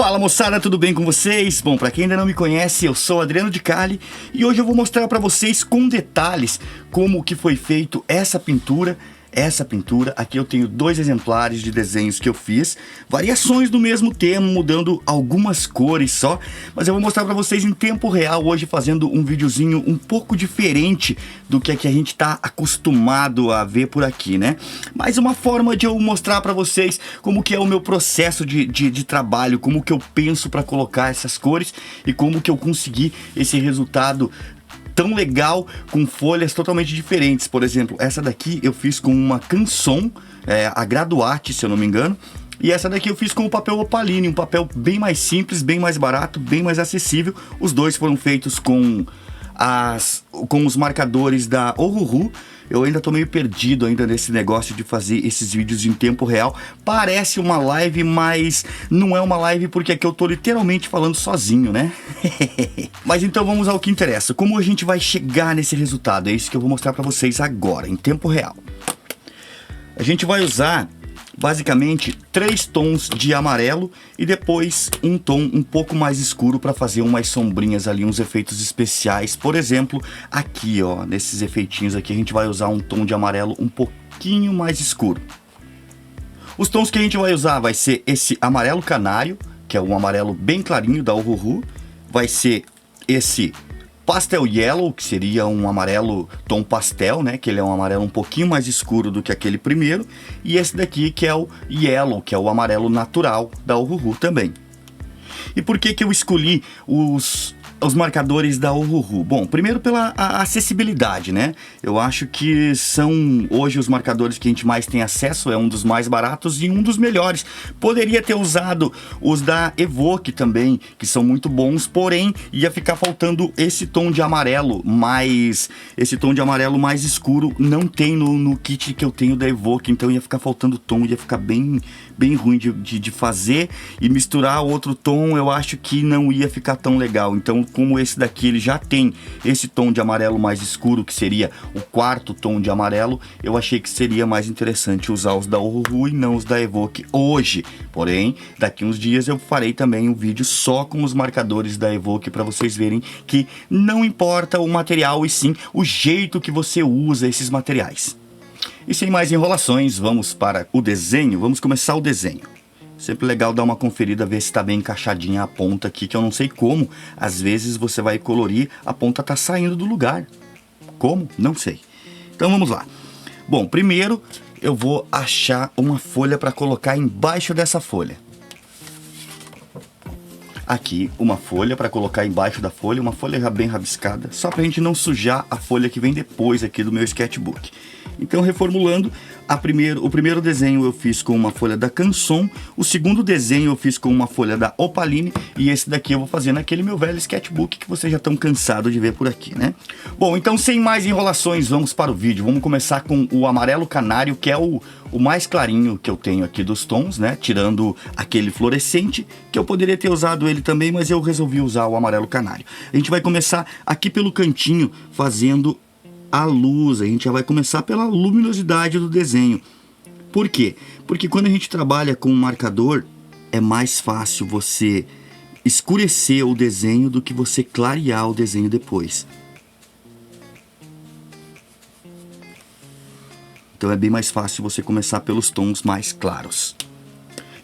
Fala moçada, tudo bem com vocês? Bom, pra quem ainda não me conhece, eu sou Adriano de Cali e hoje eu vou mostrar pra vocês com detalhes como que foi feito essa pintura. Aqui eu tenho 2 exemplares de desenhos que eu fiz, variações do mesmo tema, mudando algumas cores só, mas eu vou mostrar pra vocês em tempo real hoje, fazendo um videozinho um pouco diferente do que a gente tá acostumado a ver por aqui, né? Mais uma forma de eu mostrar pra vocês como que é o meu processo de trabalho, como que eu penso pra colocar essas cores e como que eu consegui esse resultado tão legal com folhas totalmente diferentes. Por exemplo, essa daqui eu fiz com uma Canson, a Graduate, se eu não me engano. E essa daqui eu fiz com o papel Opaline, um papel bem mais simples, bem mais barato, bem mais acessível. Os dois foram feitos com os marcadores da Ohuhu. Eu ainda tô meio perdido ainda nesse negócio de fazer esses vídeos em tempo real. Parece uma live, mas não é uma live porque aqui eu tô literalmente falando sozinho, né? Mas então vamos ao que interessa. Como a gente vai chegar nesse resultado? É isso que eu vou mostrar pra vocês agora, em tempo real. A gente vai usar basicamente 3 tons de amarelo e depois um tom um pouco mais escuro para fazer umas sombrinhas ali, uns efeitos especiais. Por exemplo, aqui ó, nesses efeitinhos aqui a gente vai usar um tom de amarelo um pouquinho mais escuro. Os tons que a gente vai usar vai ser esse amarelo canário, que é um amarelo bem clarinho da Ohuhu, vai ser esse Pastel Yellow, que seria um amarelo tom pastel, né? Que ele é um amarelo um pouquinho mais escuro do que aquele primeiro. E esse daqui que é o Yellow, que é o amarelo natural da Ohuhu também. E por que eu escolhi os marcadores da Ohuhu? Bom, primeiro pela acessibilidade, né? Eu acho que são hoje os marcadores que a gente mais tem acesso, é um dos mais baratos e um dos melhores. Poderia ter usado os da Evoque também, que são muito bons, porém ia ficar faltando esse tom de amarelo mais escuro, não tem no kit que eu tenho da Evoque, então ia ficar faltando tom, ia ficar bem ruim de fazer, e misturar outro tom eu acho que não ia ficar tão legal. Então, como esse daqui ele já tem esse tom de amarelo mais escuro, que seria o 4º tom de amarelo, eu achei que seria mais interessante usar os da Ohuhu e não os da Evoque hoje. Porém, daqui uns dias eu farei também um vídeo só com os marcadores da Evoque para vocês verem que não importa o material e sim o jeito que você usa esses materiais. E sem mais enrolações, vamos para o desenho, vamos começar o desenho. Sempre legal dar uma conferida, ver se está bem encaixadinha a ponta aqui, que eu não sei como. Às vezes você vai colorir, a ponta tá saindo do lugar. Como? Não sei. Então vamos lá. Bom, primeiro eu vou achar uma folha para colocar embaixo dessa folha. Aqui uma folha para colocar embaixo da folha, uma folha já bem rabiscada, só para a gente não sujar a folha que vem depois aqui do meu sketchbook. Então, reformulando, o primeiro desenho eu fiz com uma folha da Canson, o segundo desenho eu fiz com uma folha da Opaline, e esse daqui eu vou fazer naquele meu velho sketchbook que vocês já estão cansados de ver por aqui, né? Bom, então sem mais enrolações, vamos para o vídeo. Vamos começar com o amarelo canário, que é o mais clarinho que eu tenho aqui dos tons, né? Tirando aquele fluorescente, que eu poderia ter usado ele também, mas eu resolvi usar o amarelo canário. A gente vai começar aqui pelo cantinho, fazendo a luz. A gente já vai começar pela luminosidade do desenho. Por quê? Porque quando a gente trabalha com um marcador, é mais fácil você escurecer o desenho do que você clarear o desenho depois. Então é bem mais fácil você começar pelos tons mais claros.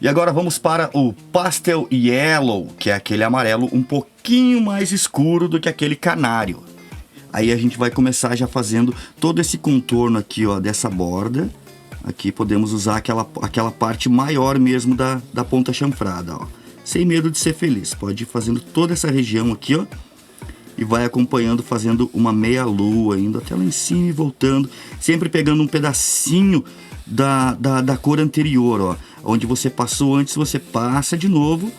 E agora vamos para o Pastel Yellow, que é aquele amarelo um pouquinho mais escuro do que aquele canário. Aí a gente vai começar já fazendo todo esse contorno aqui, ó, dessa borda. Aqui podemos usar aquela parte maior mesmo da ponta chanfrada, ó. Sem medo de ser feliz. Pode ir fazendo toda essa região aqui, ó. E vai acompanhando, fazendo uma meia lua, indo até lá em cima e voltando. Sempre pegando um pedacinho da cor anterior, ó. Onde você passou antes, você passa de novo.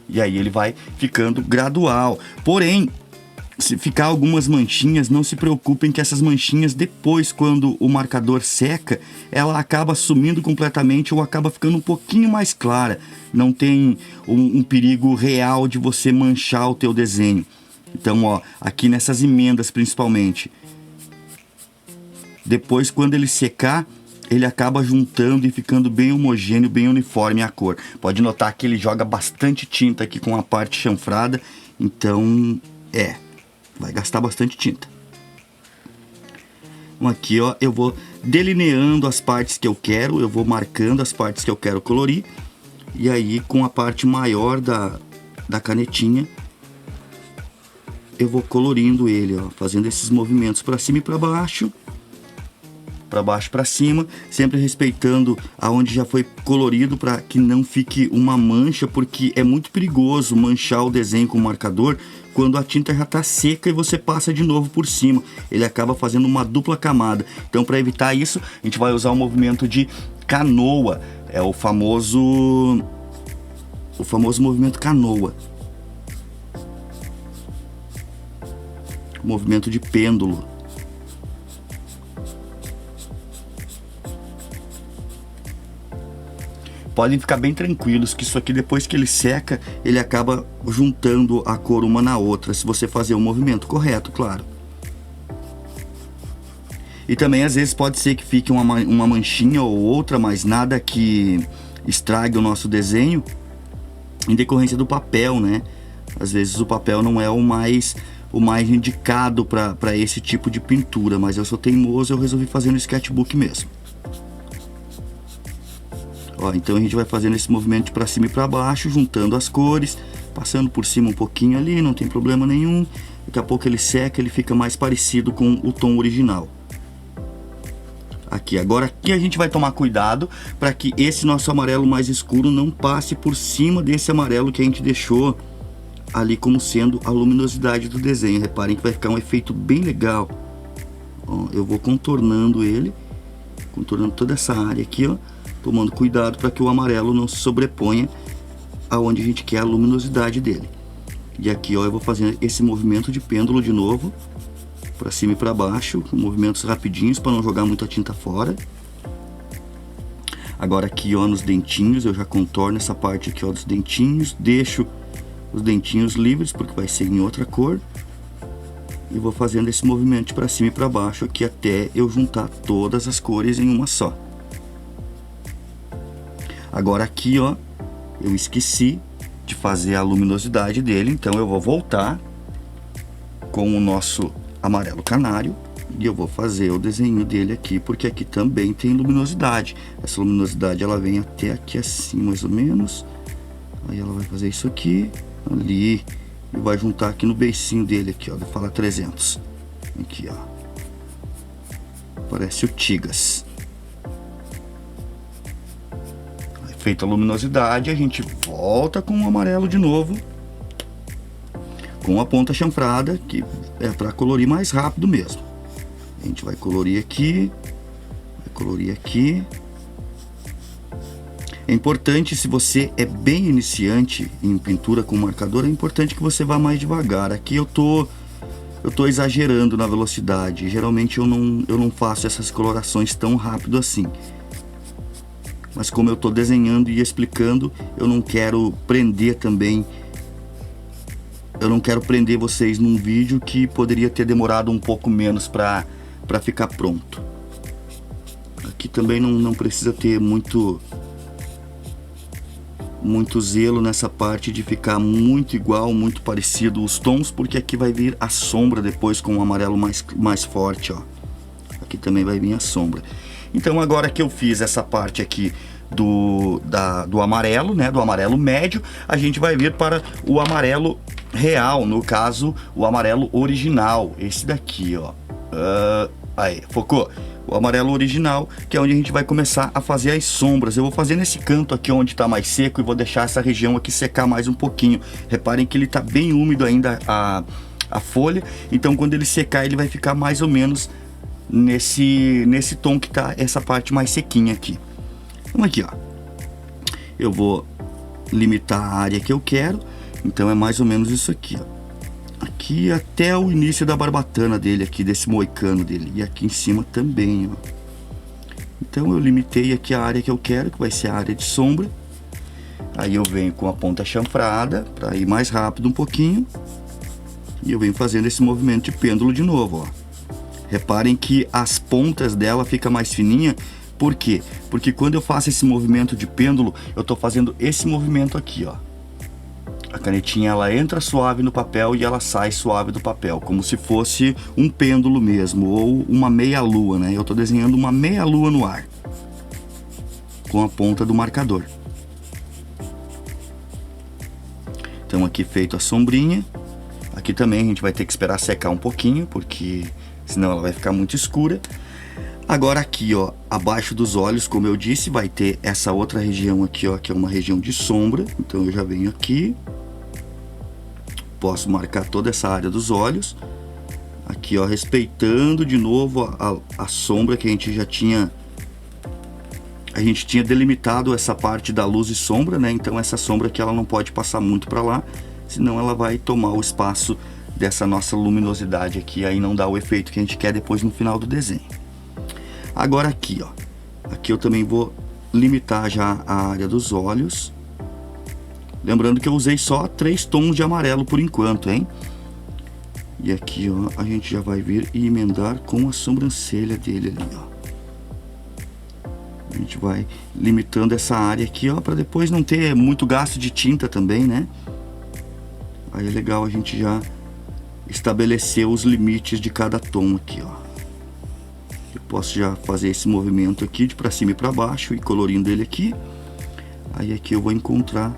E aí ele vai ficando gradual. Porém, se ficar algumas manchinhas, não se preocupem que essas manchinhas depois, quando o marcador seca, ela acaba sumindo completamente ou acaba ficando um pouquinho mais clara. Não tem um perigo real de você manchar o teu desenho. Então, ó, aqui nessas emendas principalmente. Depois, quando ele secar, ele acaba juntando e ficando bem homogêneo, bem uniforme a cor. Pode notar que ele joga bastante tinta aqui com a parte chanfrada, então vai gastar bastante tinta. Então aqui, ó, eu vou delineando as partes que eu quero, eu vou marcando as partes que eu quero colorir, e aí com a parte maior da canetinha eu vou colorindo ele, ó, fazendo esses movimentos para cima e para baixo para cima, sempre respeitando aonde já foi colorido para que não fique uma mancha, porque é muito perigoso manchar o desenho com o marcador quando a tinta já está seca e você passa de novo por cima. Ele acaba fazendo uma dupla camada. Então, para evitar isso, a gente vai usar o movimento de canoa, é o famoso movimento canoa, o movimento de pêndulo. Podem ficar bem tranquilos que isso aqui, depois que ele seca, ele acaba juntando a cor uma na outra, se você fazer o movimento correto, claro. E também às vezes pode ser que fique uma manchinha ou outra, mas nada que estrague o nosso desenho, em decorrência do papel, né? Às vezes o papel não é o mais indicado para esse tipo de pintura, mas eu sou teimoso, eu resolvi fazer no sketchbook mesmo. Ó, então a gente vai fazendo esse movimento de para cima e para baixo, juntando as cores, passando por cima um pouquinho ali, não tem problema nenhum. Daqui a pouco ele seca, ele fica mais parecido com o tom original. Aqui, agora aqui a gente vai tomar cuidado para que esse nosso amarelo mais escuro não passe por cima desse amarelo que a gente deixou ali como sendo a luminosidade do desenho. Reparem que vai ficar um efeito bem legal. Ó, eu vou contornando ele, contornando toda essa área aqui, ó, tomando cuidado para que o amarelo não se sobreponha aonde a gente quer a luminosidade dele. E aqui, ó, eu vou fazendo esse movimento de pêndulo de novo, para cima e para baixo, movimentos rapidinhos para não jogar muita tinta fora. Agora aqui, ó, nos dentinhos, eu já contorno essa parte aqui, ó, dos dentinhos, deixo os dentinhos livres porque vai ser em outra cor, e vou fazendo esse movimento para cima e para baixo aqui até eu juntar todas as cores em uma só. Agora aqui, ó, eu esqueci de fazer a luminosidade dele, então eu vou voltar com o nosso amarelo canário e eu vou fazer o desenho dele aqui, porque aqui também tem luminosidade. Essa luminosidade ela vem até aqui assim, mais ou menos. Aí ela vai fazer isso aqui, ali, e vai juntar aqui no beicinho dele aqui, ó, do Fala 300. Aqui, ó. Parece o Tigas. Feita a luminosidade, a gente volta com o amarelo de novo, com a ponta chanfrada, que é para colorir mais rápido mesmo. A gente vai colorir aqui, vai colorir aqui. É importante, se você é bem iniciante em pintura com marcador, é importante que você vá mais devagar. Aqui eu tô exagerando na velocidade. Geralmente eu não faço essas colorações tão rápido assim. Mas como eu estou desenhando e explicando, eu não quero prender também. Eu não quero prender vocês num vídeo que poderia ter demorado um pouco menos para ficar pronto. Aqui também não precisa ter muito zelo nessa parte de ficar muito igual, muito parecido os tons, porque aqui vai vir a sombra depois com o amarelo mais forte, ó. Aqui também vai vir a sombra. Então agora que eu fiz essa parte aqui do amarelo, né, do amarelo médio, a gente vai vir para o amarelo real, no caso o amarelo original, esse daqui, ó. Aí, focou? O amarelo original, que é onde a gente vai começar a fazer as sombras. Eu vou fazer nesse canto aqui onde está mais seco e vou deixar essa região aqui secar mais um pouquinho. Reparem que ele está bem úmido ainda a folha, então quando ele secar ele vai ficar mais ou menos nesse tom que tá essa parte mais sequinha aqui. Então aqui, ó, eu vou limitar a área que eu quero, então é mais ou menos isso aqui, ó. Aqui até o início da barbatana dele aqui, desse moicano dele, e aqui em cima também, ó. Então eu limitei aqui a área que eu quero, que vai ser a área de sombra. Aí eu venho com a ponta chanfrada para ir mais rápido um pouquinho, e eu venho fazendo esse movimento de pêndulo de novo, ó. Reparem que as pontas dela fica mais fininha, Por quê? Porque quando eu faço esse movimento de pêndulo, eu tô fazendo esse movimento aqui, ó. A canetinha, ela entra suave no papel e ela sai suave do papel, como se fosse um pêndulo mesmo, ou uma meia-lua, né? Eu tô desenhando uma meia-lua no ar, com a ponta do marcador. Então aqui feito a sombrinha. Aqui também a gente vai ter que esperar secar um pouquinho, porque senão ela vai ficar muito escura. Agora aqui, ó, abaixo dos olhos, como eu disse, vai ter essa outra região aqui, ó, que é uma região de sombra. Então eu já venho aqui, posso marcar toda essa área dos olhos. Aqui, ó, respeitando de novo a sombra que a gente já tinha... A gente tinha delimitado essa parte da luz e sombra, né? Então essa sombra aqui ela não pode passar muito para lá, senão ela vai tomar o espaço dessa nossa luminosidade aqui, aí não dá o efeito que a gente quer depois no final do desenho. Agora aqui, ó, aqui eu também vou limitar já a área dos olhos. Lembrando que eu usei só 3 tons de amarelo por enquanto, hein? E aqui, ó, a gente já vai vir e emendar com a sobrancelha dele ali, ó. A gente vai limitando essa área aqui, ó, para depois não ter muito gasto de tinta também, né? Aí é legal a gente já estabelecer os limites de cada tom aqui, ó. Eu posso já fazer esse movimento aqui de para cima e para baixo e colorindo ele aqui. Aí aqui eu vou encontrar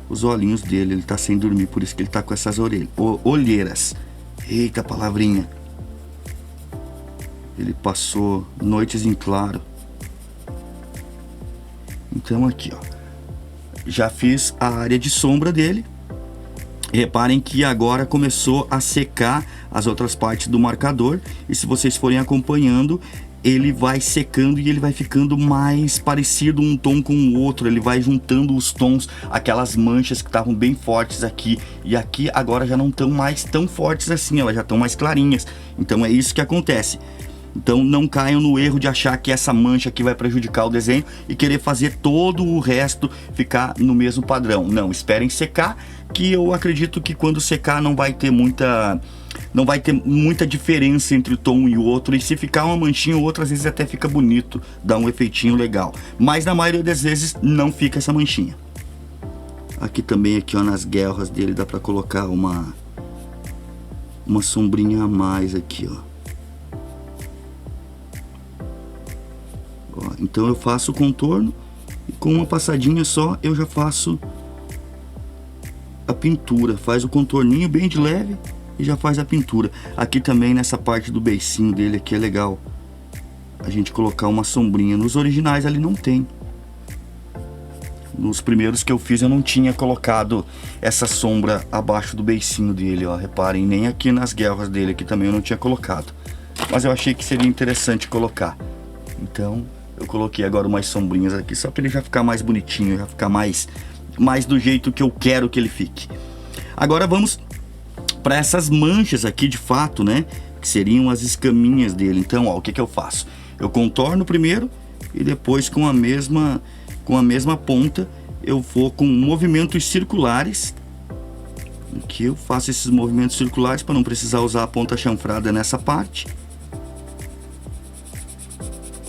os olhinhos dele, ele tá sem dormir, por isso que ele tá com essas olheiras. Eita palavrinha. Ele passou noites em claro. Então aqui, ó, já fiz a área de sombra dele. Reparem que agora começou a secar as outras partes do marcador. E se vocês forem acompanhando, ele vai secando e ele vai ficando mais parecido um tom com o outro. Ele vai juntando os tons, aquelas manchas que estavam bem fortes aqui e aqui agora já não estão mais tão fortes assim, elas já estão mais clarinhas. Então é isso que acontece. Então não caiam no erro de achar que essa mancha aqui vai prejudicar o desenho e querer fazer todo o resto ficar no mesmo padrão. Não, esperem secar, que eu acredito que quando secar não vai ter muita diferença entre o tom e o outro. E se ficar uma manchinha ou outra, às vezes até fica bonito, dá um efeitinho legal. Mas na maioria das vezes não fica essa manchinha. Aqui também, aqui, ó, nas guelras dele dá pra colocar uma sombrinha a mais aqui, ó. Então eu faço o contorno e com uma passadinha só eu já faço a pintura. Faz o contorninho bem de leve e já faz a pintura. Aqui também nessa parte do beicinho dele aqui é legal a gente colocar uma sombrinha. Nos originais ali não tem. Nos primeiros que eu fiz eu não tinha colocado essa sombra abaixo do beicinho dele, ó. Reparem, nem aqui nas guelras dele aqui também eu não tinha colocado. Mas eu achei que seria interessante colocar. Então eu coloquei agora umas sombrinhas aqui, só para ele já ficar mais bonitinho, já ficar mais do jeito que eu quero que ele fique. Agora vamos para essas manchas aqui de fato, né? Que seriam as escaminhas dele. Então, ó, o que que eu faço? Eu contorno primeiro e depois com a mesma ponta eu vou com movimentos circulares. Aqui eu faço esses movimentos circulares para não precisar usar a ponta chanfrada nessa parte.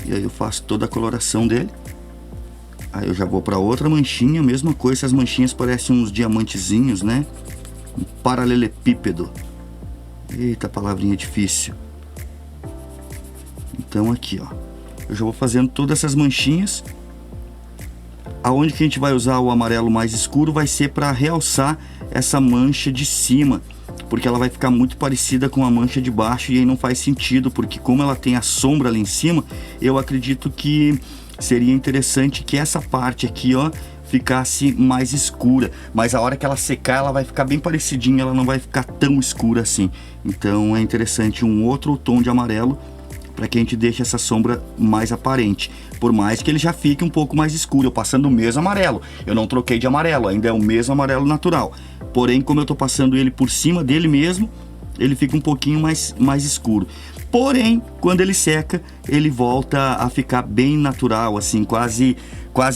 E aí eu faço toda a coloração dele. Aí eu já vou para outra manchinha, mesma coisa, essas manchinhas parecem uns diamantezinhos, né? Um paralelepípedo. Eita, palavrinha difícil. Então aqui, ó, eu já vou fazendo todas essas manchinhas. Aonde que a gente vai usar o amarelo mais escuro vai ser para realçar essa mancha de cima, porque ela vai ficar muito parecida com a mancha de baixo e aí não faz sentido, porque como ela tem a sombra ali em cima, eu acredito que seria interessante que essa parte aqui, ó, ficasse mais escura, mas a hora que ela secar ela vai ficar bem parecidinha, ela não vai ficar tão escura assim. Então é interessante um outro tom de amarelo para que a gente deixe essa sombra mais aparente, por mais que ele já fique um pouco mais escuro, eu passando o mesmo amarelo, eu não troquei de amarelo, ainda é o mesmo amarelo natural, porém como eu tô passando ele por cima dele mesmo, ele fica um pouquinho mais escuro. Porém, quando ele seca, ele volta a ficar bem natural, assim, quase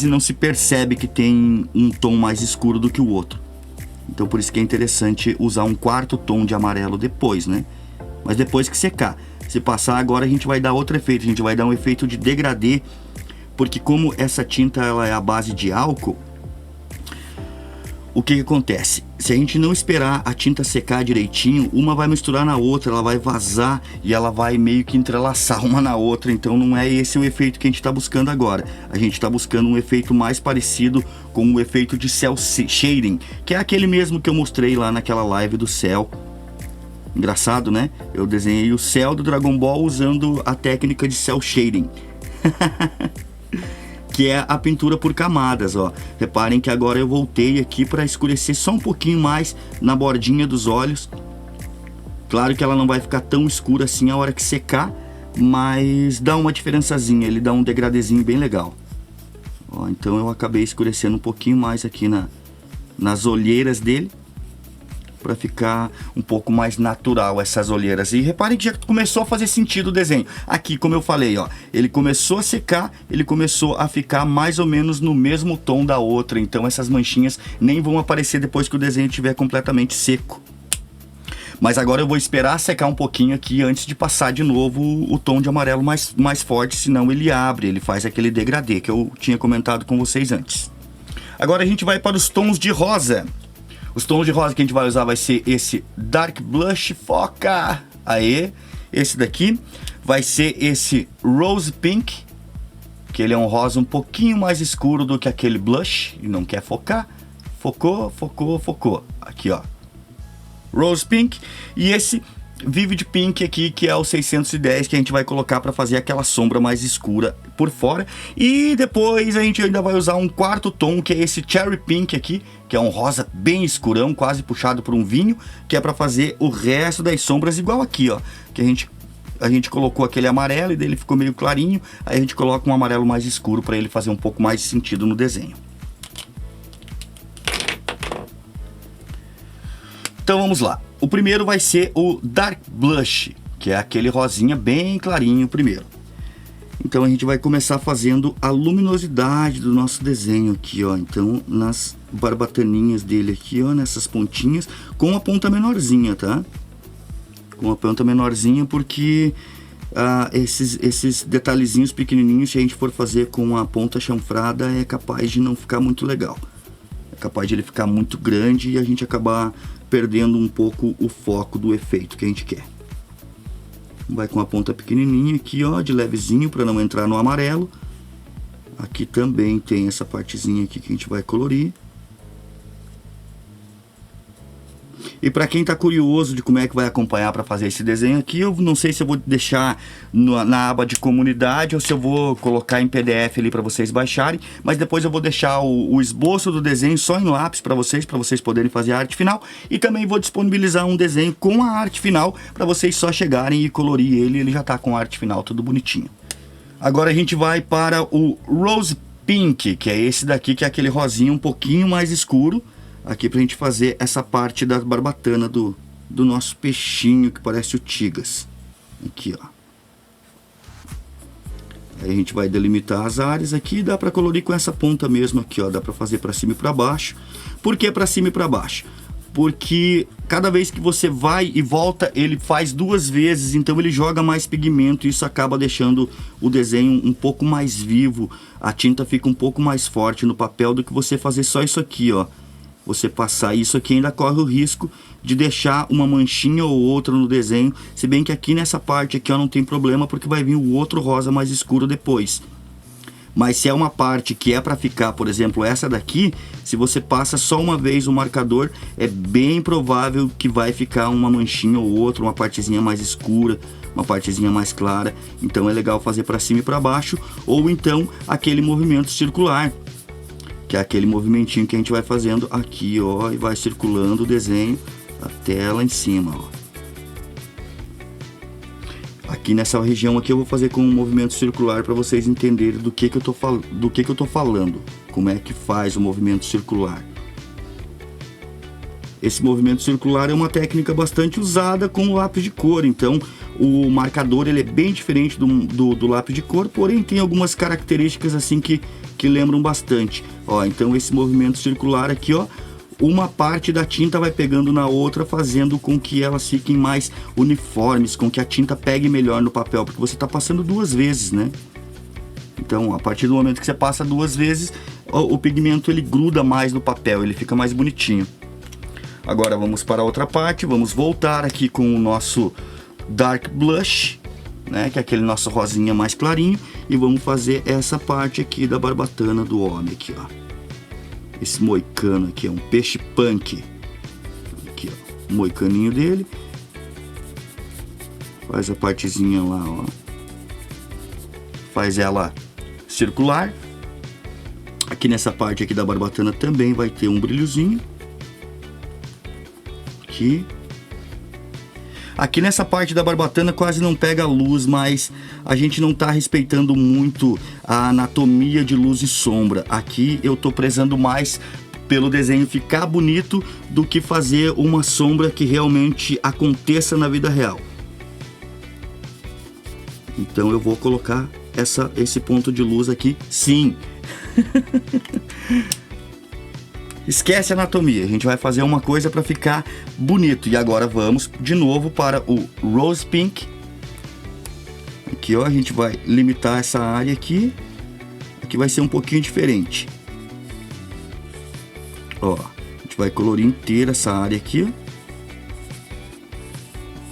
não se percebe que tem um tom mais escuro do que o outro. Então por isso que é interessante usar um quarto tom de amarelo depois, né? Mas depois que secar. Se passar agora a gente vai dar outro efeito, a gente vai dar um efeito de degradê, porque como essa tinta ela é à base de álcool, o que acontece? Se a gente não esperar a tinta secar direitinho, uma vai misturar na outra, ela vai vazar e ela vai meio que entrelaçar uma na outra. Então não é esse o efeito que a gente está buscando agora. A gente está buscando um efeito mais parecido com o efeito de cel shading, que é aquele mesmo que eu mostrei lá naquela live do céu. Engraçado, né? Eu desenhei o céu do Dragon Ball usando a técnica de cel shading. Que é a pintura por camadas, ó. Reparem que agora eu voltei aqui para escurecer só um pouquinho mais na bordinha dos olhos. Claro que ela não vai ficar tão escura assim a hora que secar, mas dá uma diferençazinha, ele dá um degradezinho bem legal. Ó, então eu acabei escurecendo um pouquinho mais aqui nas olheiras dele, para ficar um pouco mais natural essas olheiras. E reparem que já começou a fazer sentido o desenho. Aqui, como eu falei, ó, ele começou a secar, ele começou a ficar mais ou menos no mesmo tom da outra. Então essas manchinhas nem vão aparecer depois que o desenho estiver completamente seco. Mas agora eu vou esperar secar um pouquinho aqui antes de passar de novo o tom de amarelo mais forte, senão ele abre, ele faz aquele degradê que eu tinha comentado com vocês antes. Agora a gente vai para os tons de rosa. Os tons de rosa que a gente vai usar vai ser esse Dark Blush Foca. Aê! Esse daqui vai ser esse Rose Pink, que ele é um rosa um pouquinho mais escuro do que aquele blush e não quer focar. Focou, focou, focou. Aqui, ó. Rose Pink. E esse Vivid Pink aqui, que é o 610, que a gente vai colocar para fazer aquela sombra mais escura por fora. E depois a gente ainda vai usar um quarto tom, que é esse Cherry Pink aqui, que é um rosa bem escurão, quase puxado por um vinho, que é para fazer o resto das sombras igual aqui, ó, que a gente colocou aquele amarelo e dele ficou meio clarinho, aí a gente coloca um amarelo mais escuro para ele fazer um pouco mais de sentido no desenho. Então vamos lá. O primeiro vai ser o Dark Blush, que é aquele rosinha bem clarinho primeiro. Então a gente vai começar fazendo a luminosidade do nosso desenho aqui, ó. Então nas barbataninhas dele aqui, ó, nessas pontinhas, com a ponta menorzinha, tá? Com a ponta menorzinha porque esses detalhezinhos pequenininhos, se a gente for fazer com a ponta chanfrada, é capaz de não ficar muito legal. É capaz de ele ficar muito grande e a gente acabar perdendo um pouco o foco do efeito que a gente quer. Vai com a ponta pequenininha aqui, ó, de levezinho, para não entrar no amarelo. Aqui também tem essa partezinha aqui que a gente vai colorir. E para quem está curioso de como é que vai acompanhar para fazer esse desenho aqui, eu não sei se eu vou deixar na aba de comunidade ou se eu vou colocar em PDF ali para vocês baixarem, mas depois eu vou deixar o esboço do desenho só em lápis para vocês poderem fazer a arte final, e também vou disponibilizar um desenho com a arte final para vocês só chegarem e colorir ele já está com a arte final tudo bonitinho. Agora a gente vai para o Rose Pink, que é esse daqui, que é aquele rosinha um pouquinho mais escuro, aqui pra gente fazer essa parte da barbatana do nosso peixinho, que parece o Tigas. Aqui, ó. Aí a gente vai delimitar as áreas aqui, dá pra colorir com essa ponta mesmo aqui, ó. Dá pra fazer pra cima e pra baixo. Por que pra cima e pra baixo? Porque cada vez que você vai e volta, ele faz duas vezes, então ele joga mais pigmento, e isso acaba deixando o desenho um pouco mais vivo. A tinta fica um pouco mais forte no papel do que você fazer só isso aqui, ó. Você passar isso aqui ainda corre o risco de deixar uma manchinha ou outra no desenho, se bem que aqui nessa parte aqui, ó, não tem problema, porque vai vir o outro rosa mais escuro depois. Mas se é uma parte que é para ficar, por exemplo, essa daqui, se você passa só uma vez o marcador, é bem provável que vai ficar uma manchinha ou outra, uma partezinha mais escura, uma partezinha mais clara. Então é legal fazer para cima e para baixo, ou então aquele movimento circular, que é aquele movimentinho que a gente vai fazendo aqui, ó, e vai circulando o desenho até lá em cima, ó. Aqui nessa região aqui eu vou fazer com um movimento circular para vocês entenderem do que eu tô falando, como é que faz o movimento circular. Esse movimento circular é uma técnica bastante usada com o lápis de cor, então o marcador ele é bem diferente do lápis de cor, porém tem algumas características assim que lembram bastante. Ó, então esse movimento circular aqui, ó, uma parte da tinta vai pegando na outra, fazendo com que elas fiquem mais uniformes, com que a tinta pegue melhor no papel, porque você está passando duas vezes, né? Então, a partir do momento que você passa 2 vezes, o pigmento ele gruda mais no papel, ele fica mais bonitinho. Agora vamos para a outra parte, vamos voltar aqui com o nosso Dark Blush, né, que é aquele nosso rosinha mais clarinho, e vamos fazer essa parte aqui da barbatana do homem aqui, ó. Esse moicano aqui é um peixe punk. Aqui, ó, o moicaninho dele. Faz a partezinha lá, ó. Faz ela circular. Aqui nessa parte aqui da barbatana também vai ter um brilhozinho. Aqui nessa parte da barbatana quase não pega luz, mas a gente não está respeitando muito a anatomia de luz e sombra. Aqui eu estou prezando mais pelo desenho ficar bonito do que fazer uma sombra que realmente aconteça na vida real. Então eu vou colocar esse ponto de luz aqui, sim. Esquece a anatomia, a gente vai fazer uma coisa para ficar bonito. E agora vamos de novo para o Rose Pink. Aqui, ó, a gente vai limitar essa área aqui. Aqui vai ser um pouquinho diferente. Ó, a gente vai colorir inteira essa área aqui,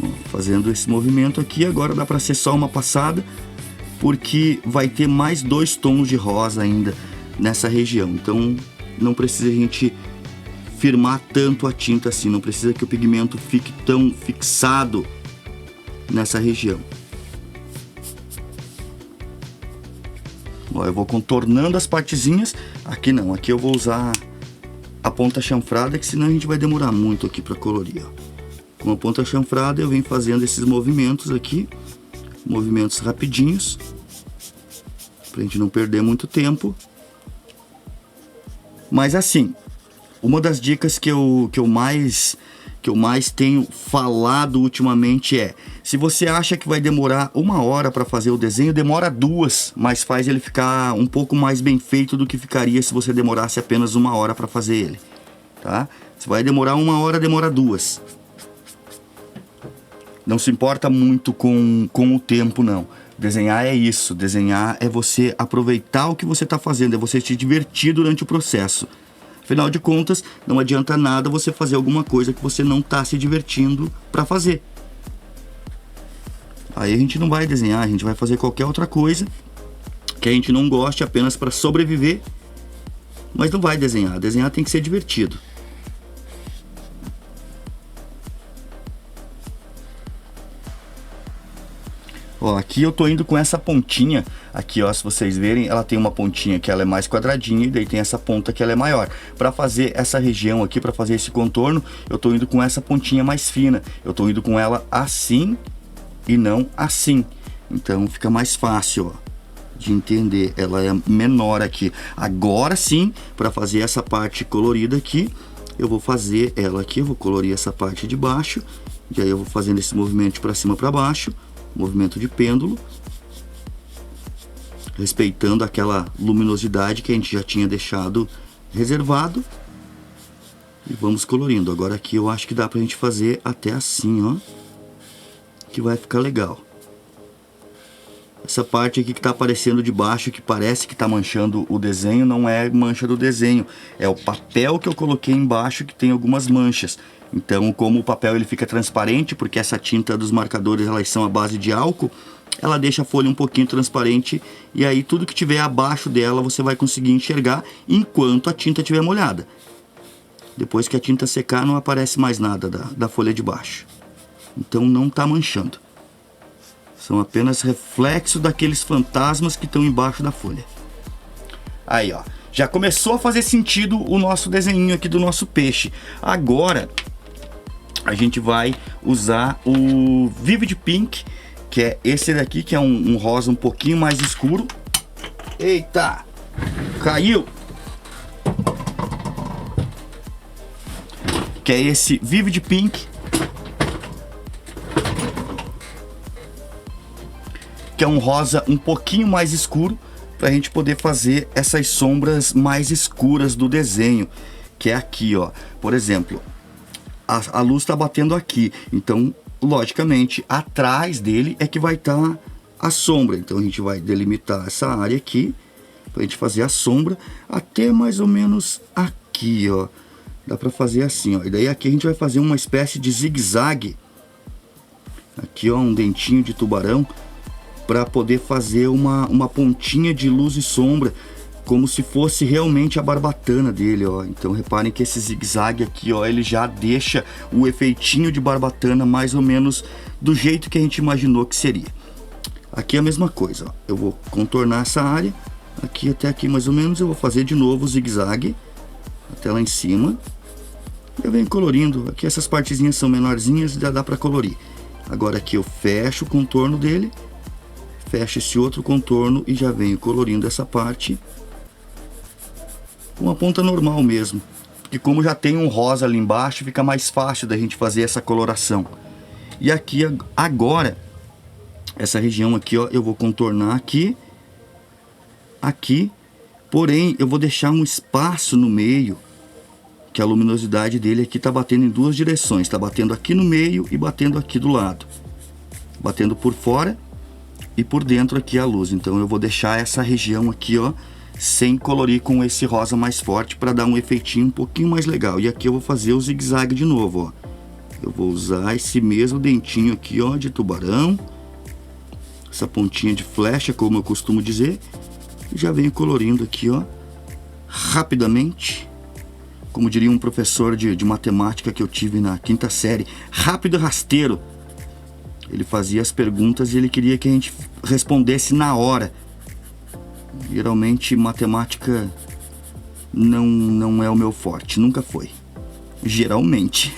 ó, fazendo esse movimento aqui. Agora dá para ser só uma passada, porque vai ter mais 2 tons de rosa ainda nessa região. Então não precisa a gente firmar tanto a tinta assim, não precisa que o pigmento fique tão fixado nessa região. Ó, eu vou contornando as partezinhas. Aqui não, aqui eu vou usar a ponta chanfrada, que senão a gente vai demorar muito aqui para colorir, ó. Com a ponta chanfrada eu venho fazendo esses movimentos aqui, movimentos rapidinhos, pra gente não perder muito tempo. Mas assim, uma das dicas que eu mais tenho falado ultimamente é: se você acha que vai demorar 1 hora para fazer o desenho, demora 2, mas faz ele ficar um pouco mais bem feito do que ficaria se você demorasse apenas 1 hora para fazer ele, tá? Se vai demorar 1 hora, demora 2. Não se importa muito com o tempo, não. Desenhar é isso, desenhar é você aproveitar o que você está fazendo, é você se divertir durante o processo. Afinal de contas, não adianta nada você fazer alguma coisa que você não está se divertindo para fazer. Aí a gente não vai desenhar, a gente vai fazer qualquer outra coisa que a gente não goste apenas para sobreviver, mas não vai desenhar. Desenhar tem que ser divertido. Ó, aqui eu tô indo com essa pontinha aqui, ó, se vocês verem, ela tem uma pontinha que ela é mais quadradinha e daí tem essa ponta que ela é maior. Para fazer essa região aqui, para fazer esse contorno, eu tô indo com essa pontinha mais fina. Eu tô indo com ela assim e não assim. Então fica mais fácil, ó, de entender. Ela é menor aqui. Agora sim, para fazer essa parte colorida aqui, eu vou fazer ela aqui, eu vou colorir essa parte de baixo. E aí eu vou fazendo esse movimento para cima para baixo. Movimento de pêndulo, respeitando aquela luminosidade que a gente já tinha deixado reservado, e vamos colorindo. Agora aqui eu acho que dá pra gente fazer até assim, ó, que vai ficar legal. Essa parte aqui que tá aparecendo de baixo, que parece que tá manchando o desenho, não é mancha do desenho, é o papel que eu coloquei embaixo que tem algumas manchas. Então, como o papel ele fica transparente, porque essa tinta dos marcadores elas são à base de álcool, ela deixa a folha um pouquinho transparente, e aí tudo que tiver abaixo dela você vai conseguir enxergar enquanto a tinta estiver molhada. Depois que a tinta secar, não aparece mais nada da folha de baixo. Então não está manchando. São apenas reflexos daqueles fantasmas que estão embaixo da folha. Aí, ó, já começou a fazer sentido o nosso desenho aqui do nosso peixe. Agora a gente vai usar o Vivid Pink, que é esse daqui, que é um rosa um pouquinho mais escuro. Eita! Caiu! Que é esse Vivid Pink, que é um rosa um pouquinho mais escuro, para a gente poder fazer essas sombras mais escuras do desenho, que é aqui, ó. Por exemplo, a luz está batendo aqui, então logicamente atrás dele é que vai estar a sombra. Então a gente vai delimitar essa área aqui, pra gente fazer a sombra, até mais ou menos aqui, ó. Dá pra fazer assim, ó. E daí aqui a gente vai fazer uma espécie de zigue-zague. Aqui, ó, um dentinho de tubarão, para poder fazer uma pontinha de luz e sombra, como se fosse realmente a barbatana dele, ó. Então reparem que esse zigue-zague aqui, ó, ele já deixa o efeitinho de barbatana mais ou menos do jeito que a gente imaginou que seria. Aqui é a mesma coisa, ó. Eu vou contornar essa área, aqui até aqui mais ou menos, eu vou fazer de novo o zigue-zague, até lá em cima. Eu venho colorindo, aqui essas partezinhas são menorzinhas, já dá para colorir. Agora aqui eu fecho o contorno dele, fecho esse outro contorno e já venho colorindo essa parte com uma ponta normal mesmo. Porque como já tem um rosa ali embaixo, fica mais fácil da gente fazer essa coloração. E aqui agora, essa região aqui, ó, eu vou contornar aqui, porém eu vou deixar um espaço no meio, que a luminosidade dele aqui tá batendo em duas direções, tá batendo aqui no meio e batendo aqui do lado, batendo por fora e por dentro aqui a luz. Então eu vou deixar essa região aqui, ó, sem colorir com esse rosa mais forte, para dar um efeitinho um pouquinho mais legal. E aqui eu vou fazer o zigue-zague de novo, ó. Eu vou usar esse mesmo dentinho aqui, ó, de tubarão, essa pontinha de flecha, como eu costumo dizer, e já venho colorindo aqui, ó, rapidamente. Como diria um professor de matemática que eu tive na quinta série, rápido e rasteiro. Ele fazia as perguntas e ele queria que a gente respondesse na hora. Geralmente matemática não é o meu forte, nunca foi. Geralmente.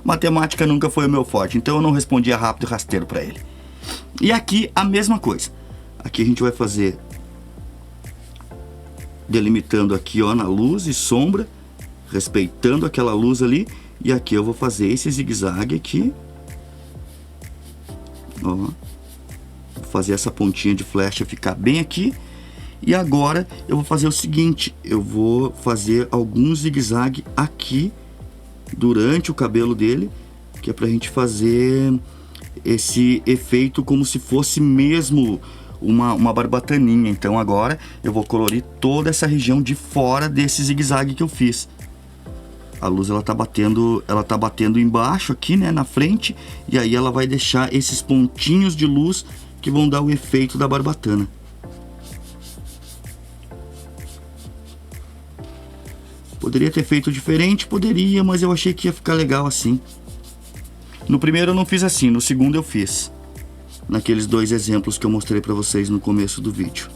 Matemática nunca foi o meu forte, então eu não respondia rápido e rasteiro para ele. E aqui a mesma coisa. Aqui a gente vai fazer delimitando aqui, ó, na luz e sombra, respeitando aquela luz ali. E aqui eu vou fazer esse zigue-zague aqui, ó, vou fazer essa pontinha de flecha ficar bem aqui. E agora eu vou fazer o seguinte, eu vou fazer alguns zigue-zague aqui durante o cabelo dele, que é pra gente fazer esse efeito como se fosse mesmo uma barbataninha. Então agora eu vou colorir toda essa região de fora desse zigue-zague que eu fiz. A luz ela tá batendo embaixo aqui, né, na frente, e aí ela vai deixar esses pontinhos de luz que vão dar o efeito da barbatana. Poderia ter feito diferente? Poderia, mas eu achei que ia ficar legal assim. No primeiro eu não fiz assim, no segundo eu fiz. Naqueles dois exemplos que eu mostrei para vocês no começo do vídeo.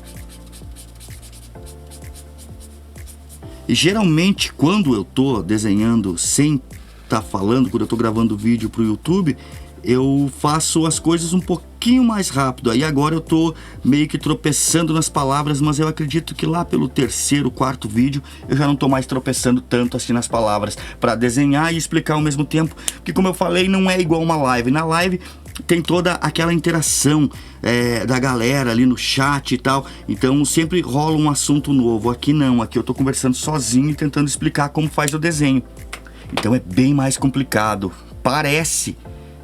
E geralmente quando eu tô desenhando sem tá falando, quando eu tô gravando vídeo pro YouTube, eu faço as coisas um pouquinho mais rápido. Aí agora eu tô meio que tropeçando nas palavras, mas eu acredito que lá pelo terceiro, quarto vídeo eu já não tô mais tropeçando tanto assim nas palavras para desenhar e explicar ao mesmo tempo, porque como eu falei, não é igual uma live. Na live tem toda aquela interação da galera ali no chat e tal, então sempre rola um assunto novo. Aqui não, aqui eu tô conversando sozinho e tentando explicar como faz o desenho, então é bem mais complicado. Parece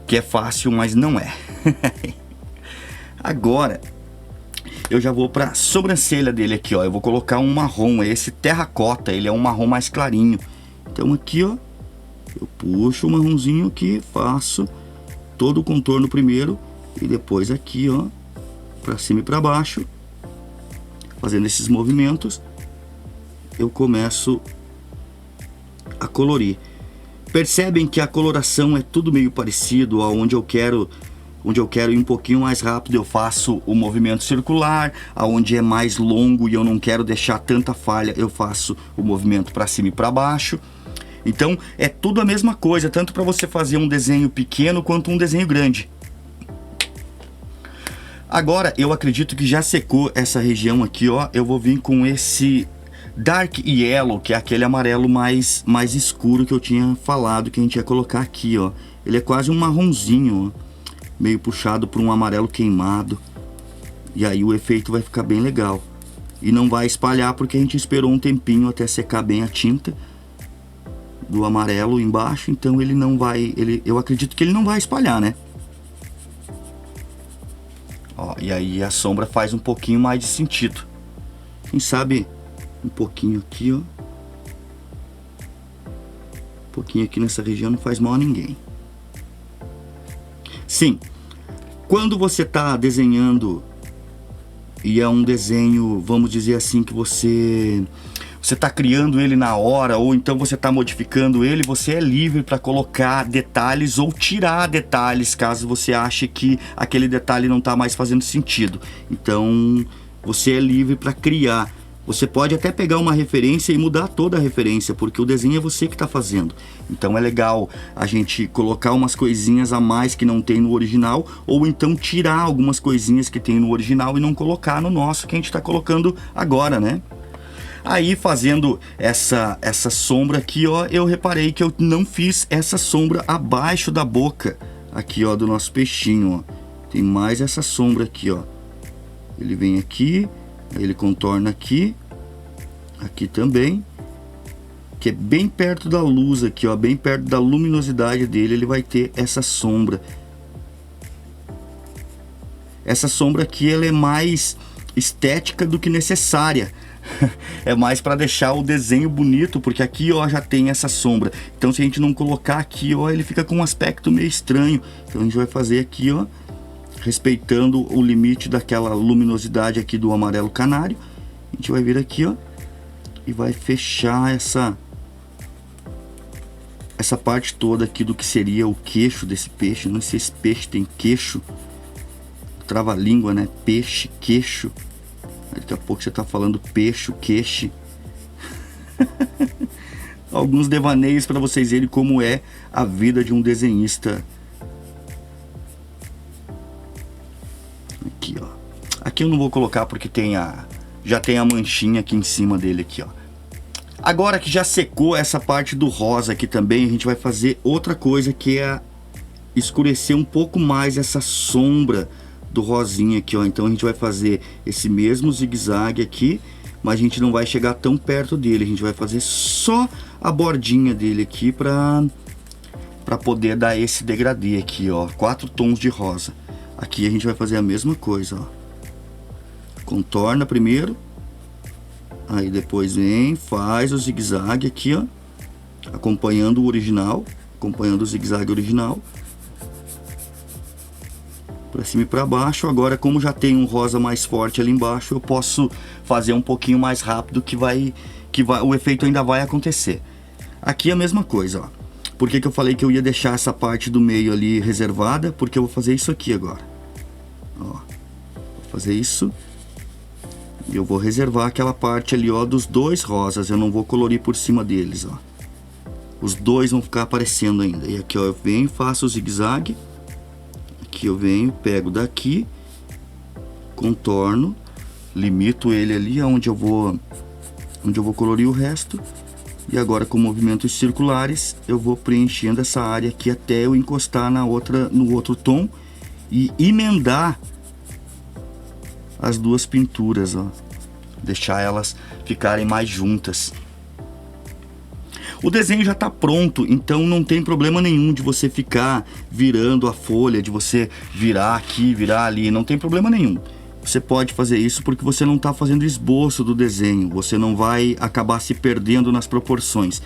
que é fácil, mas não é. Agora eu já vou para a sobrancelha dele aqui, ó. Eu vou colocar um marrom, esse terracota, ele é um marrom mais clarinho. Então aqui, ó, eu puxo o marronzinho aqui, faço todo o contorno primeiro e depois aqui, ó, para cima e para baixo, fazendo esses movimentos, eu começo a colorir. Percebem que a coloração é tudo meio parecido. Onde eu quero ir um pouquinho mais rápido, eu faço o movimento circular. Aonde é mais longo e eu não quero deixar tanta falha, eu faço o movimento para cima e para baixo. Então é tudo a mesma coisa, tanto para você fazer um desenho pequeno quanto um desenho grande. Agora eu acredito que já secou essa região aqui, ó. Eu vou vir com esse Dark Yellow, que é aquele amarelo mais escuro que eu tinha falado que a gente ia colocar aqui, ó. Ele é quase um marronzinho, ó, meio puxado por um amarelo queimado. E aí o efeito vai ficar bem legal. E não vai espalhar porque a gente esperou um tempinho até secar bem a tinta do amarelo embaixo, então ele não vai, eu acredito que ele não vai espalhar, né? Ó, e aí a sombra faz um pouquinho mais de sentido. Quem sabe um pouquinho aqui, ó. Um pouquinho aqui nessa região não faz mal a ninguém. Sim, quando você está desenhando e é um desenho, vamos dizer assim, que você está criando ele na hora, ou então você está modificando ele, você é livre para colocar detalhes ou tirar detalhes, caso você ache que aquele detalhe não está mais fazendo sentido. Então, você é livre para criar. Você pode até pegar uma referência e mudar toda a referência, porque o desenho é você que está fazendo. Então é legal a gente colocar umas coisinhas a mais que não tem no original, ou então tirar algumas coisinhas que tem no original e não colocar no nosso, que a gente está colocando agora, né? Aí fazendo essa sombra aqui, ó, eu reparei que eu não fiz essa sombra abaixo da boca aqui, ó, do nosso peixinho, ó. Tem mais essa sombra aqui, ó. Ele vem aqui, aí ele contorna aqui, aqui também, que é bem perto da luz aqui, ó, bem perto da luminosidade dele, ele vai ter essa sombra. Essa sombra aqui, ela é mais estética do que necessária. É mais para deixar o desenho bonito, porque aqui, ó, já tem essa sombra. Então se a gente não colocar aqui, ó, ele fica com um aspecto meio estranho. Então a gente vai fazer aqui, ó, respeitando o limite daquela luminosidade aqui do amarelo canário. A gente vai vir aqui, ó, e vai fechar essa parte toda aqui do que seria o queixo desse peixe. Não sei se esse peixe tem queixo. Trava-língua, né? Peixe, queixo. Daqui a pouco você tá falando peixe, queixe. Alguns devaneios para vocês verem como é a vida de um desenhista. Aqui, ó. Aqui eu não vou colocar porque já tem a manchinha aqui em cima dele aqui, ó. Agora que já secou essa parte do rosa aqui também, a gente vai fazer outra coisa, que é escurecer um pouco mais essa sombra do rosinha aqui, ó. Então a gente vai fazer esse mesmo zigue-zague aqui, mas a gente não vai chegar tão perto dele. A gente vai fazer só a bordinha dele aqui para poder dar esse degradê aqui, ó. 4 tons de rosa. Aqui a gente vai fazer a mesma coisa, ó. Contorna primeiro, aí depois vem, faz o zigue-zague aqui, ó, acompanhando o original, acompanhando o zigue-zague original, para cima e para baixo. Agora, como já tem um rosa mais forte ali embaixo, eu posso fazer um pouquinho mais rápido, que o efeito ainda vai acontecer. Aqui a mesma coisa, ó. Por que eu falei que eu ia deixar essa parte do meio ali reservada? Porque eu vou fazer isso aqui agora, ó. Vou fazer isso e eu vou reservar aquela parte ali, ó, dos dois rosas. Eu não vou colorir por cima deles, ó. Os dois vão ficar aparecendo ainda. E aqui, ó, eu venho, faço o zigue-zague. Aqui eu venho, pego daqui, contorno, limito ele ali onde eu vou colorir o resto. E agora, com movimentos circulares, eu vou preenchendo essa área aqui até eu encostar no outro tom e emendar as duas pinturas, ó. Deixar elas ficarem mais juntas. O desenho já está pronto, então não tem problema nenhum de você ficar virando a folha, de você virar aqui, virar ali, não tem problema nenhum. Você pode fazer isso porque você não está fazendo esboço do desenho, você não vai acabar se perdendo nas proporções.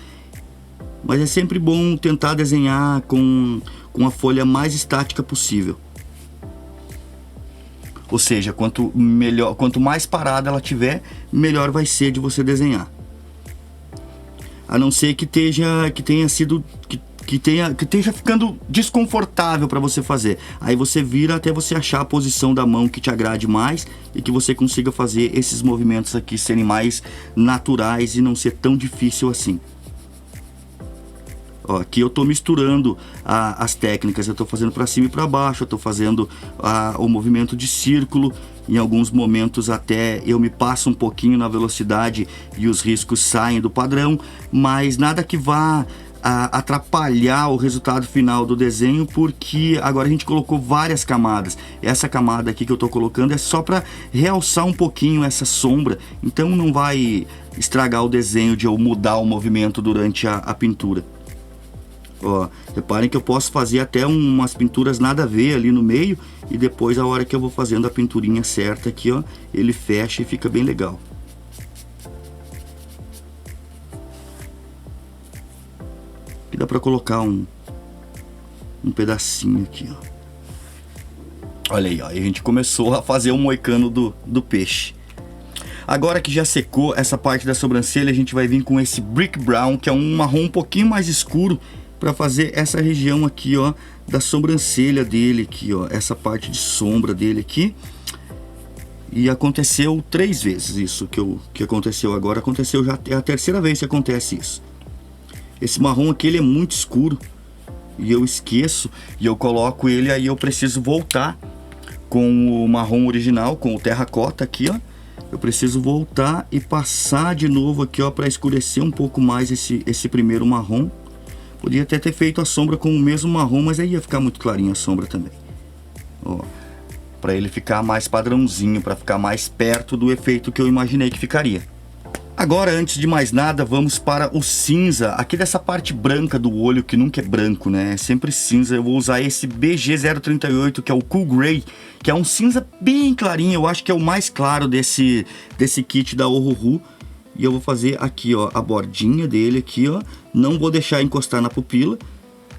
Mas é sempre bom tentar desenhar com a folha mais estática possível. Ou seja, quanto mais parada ela tiver, melhor vai ser de você desenhar. A não ser que esteja ficando desconfortável para você fazer. Aí você vira até você achar a posição da mão que te agrade mais e que você consiga fazer esses movimentos aqui serem mais naturais e não ser tão difícil assim. Ó, aqui eu estou misturando as técnicas, eu estou fazendo para cima e para baixo, eu estou fazendo o movimento de círculo. Em alguns momentos até eu me passo um pouquinho na velocidade e os riscos saem do padrão, mas nada que vá atrapalhar o resultado final do desenho, porque agora a gente colocou várias camadas. Essa camada aqui que eu estou colocando é só para realçar um pouquinho essa sombra, então não vai estragar o desenho de eu mudar o movimento durante a pintura. Ó, reparem que eu posso fazer até umas pinturas nada a ver ali no meio, e depois a hora que eu vou fazendo a pinturinha certa aqui, ó, ele fecha e fica bem legal. E dá pra colocar um pedacinho aqui, ó. Olha aí, ó, e a gente começou a fazer o moicano do peixe. Agora que já secou essa parte da sobrancelha, a gente vai vir com esse Brick Brown, que é um marrom um pouquinho mais escuro, para fazer essa região aqui, ó, da sobrancelha dele aqui, ó, essa parte de sombra dele aqui. E aconteceu 3 vezes isso que aconteceu agora. Aconteceu já, é a terceira vez que acontece isso. Esse marrom aqui, ele é muito escuro e eu esqueço, e eu coloco ele, aí eu preciso voltar com o marrom original, com o terracota aqui, ó. Eu preciso voltar e passar de novo aqui, ó, para escurecer um pouco mais esse primeiro marrom. Podia até ter feito a sombra com o mesmo marrom, mas aí ia ficar muito clarinha a sombra também. Ó, para ele ficar mais padrãozinho, para ficar mais perto do efeito que eu imaginei que ficaria. Agora, antes de mais nada, vamos para o cinza, aqui dessa parte branca do olho, que nunca é branco, né? É sempre cinza. Eu vou usar esse BG038, que é o Cool Grey, que é um cinza bem clarinho. Eu acho que é o mais claro desse kit da Ohuhu. E eu vou fazer aqui, ó, a bordinha dele aqui, ó. Não vou deixar encostar na pupila.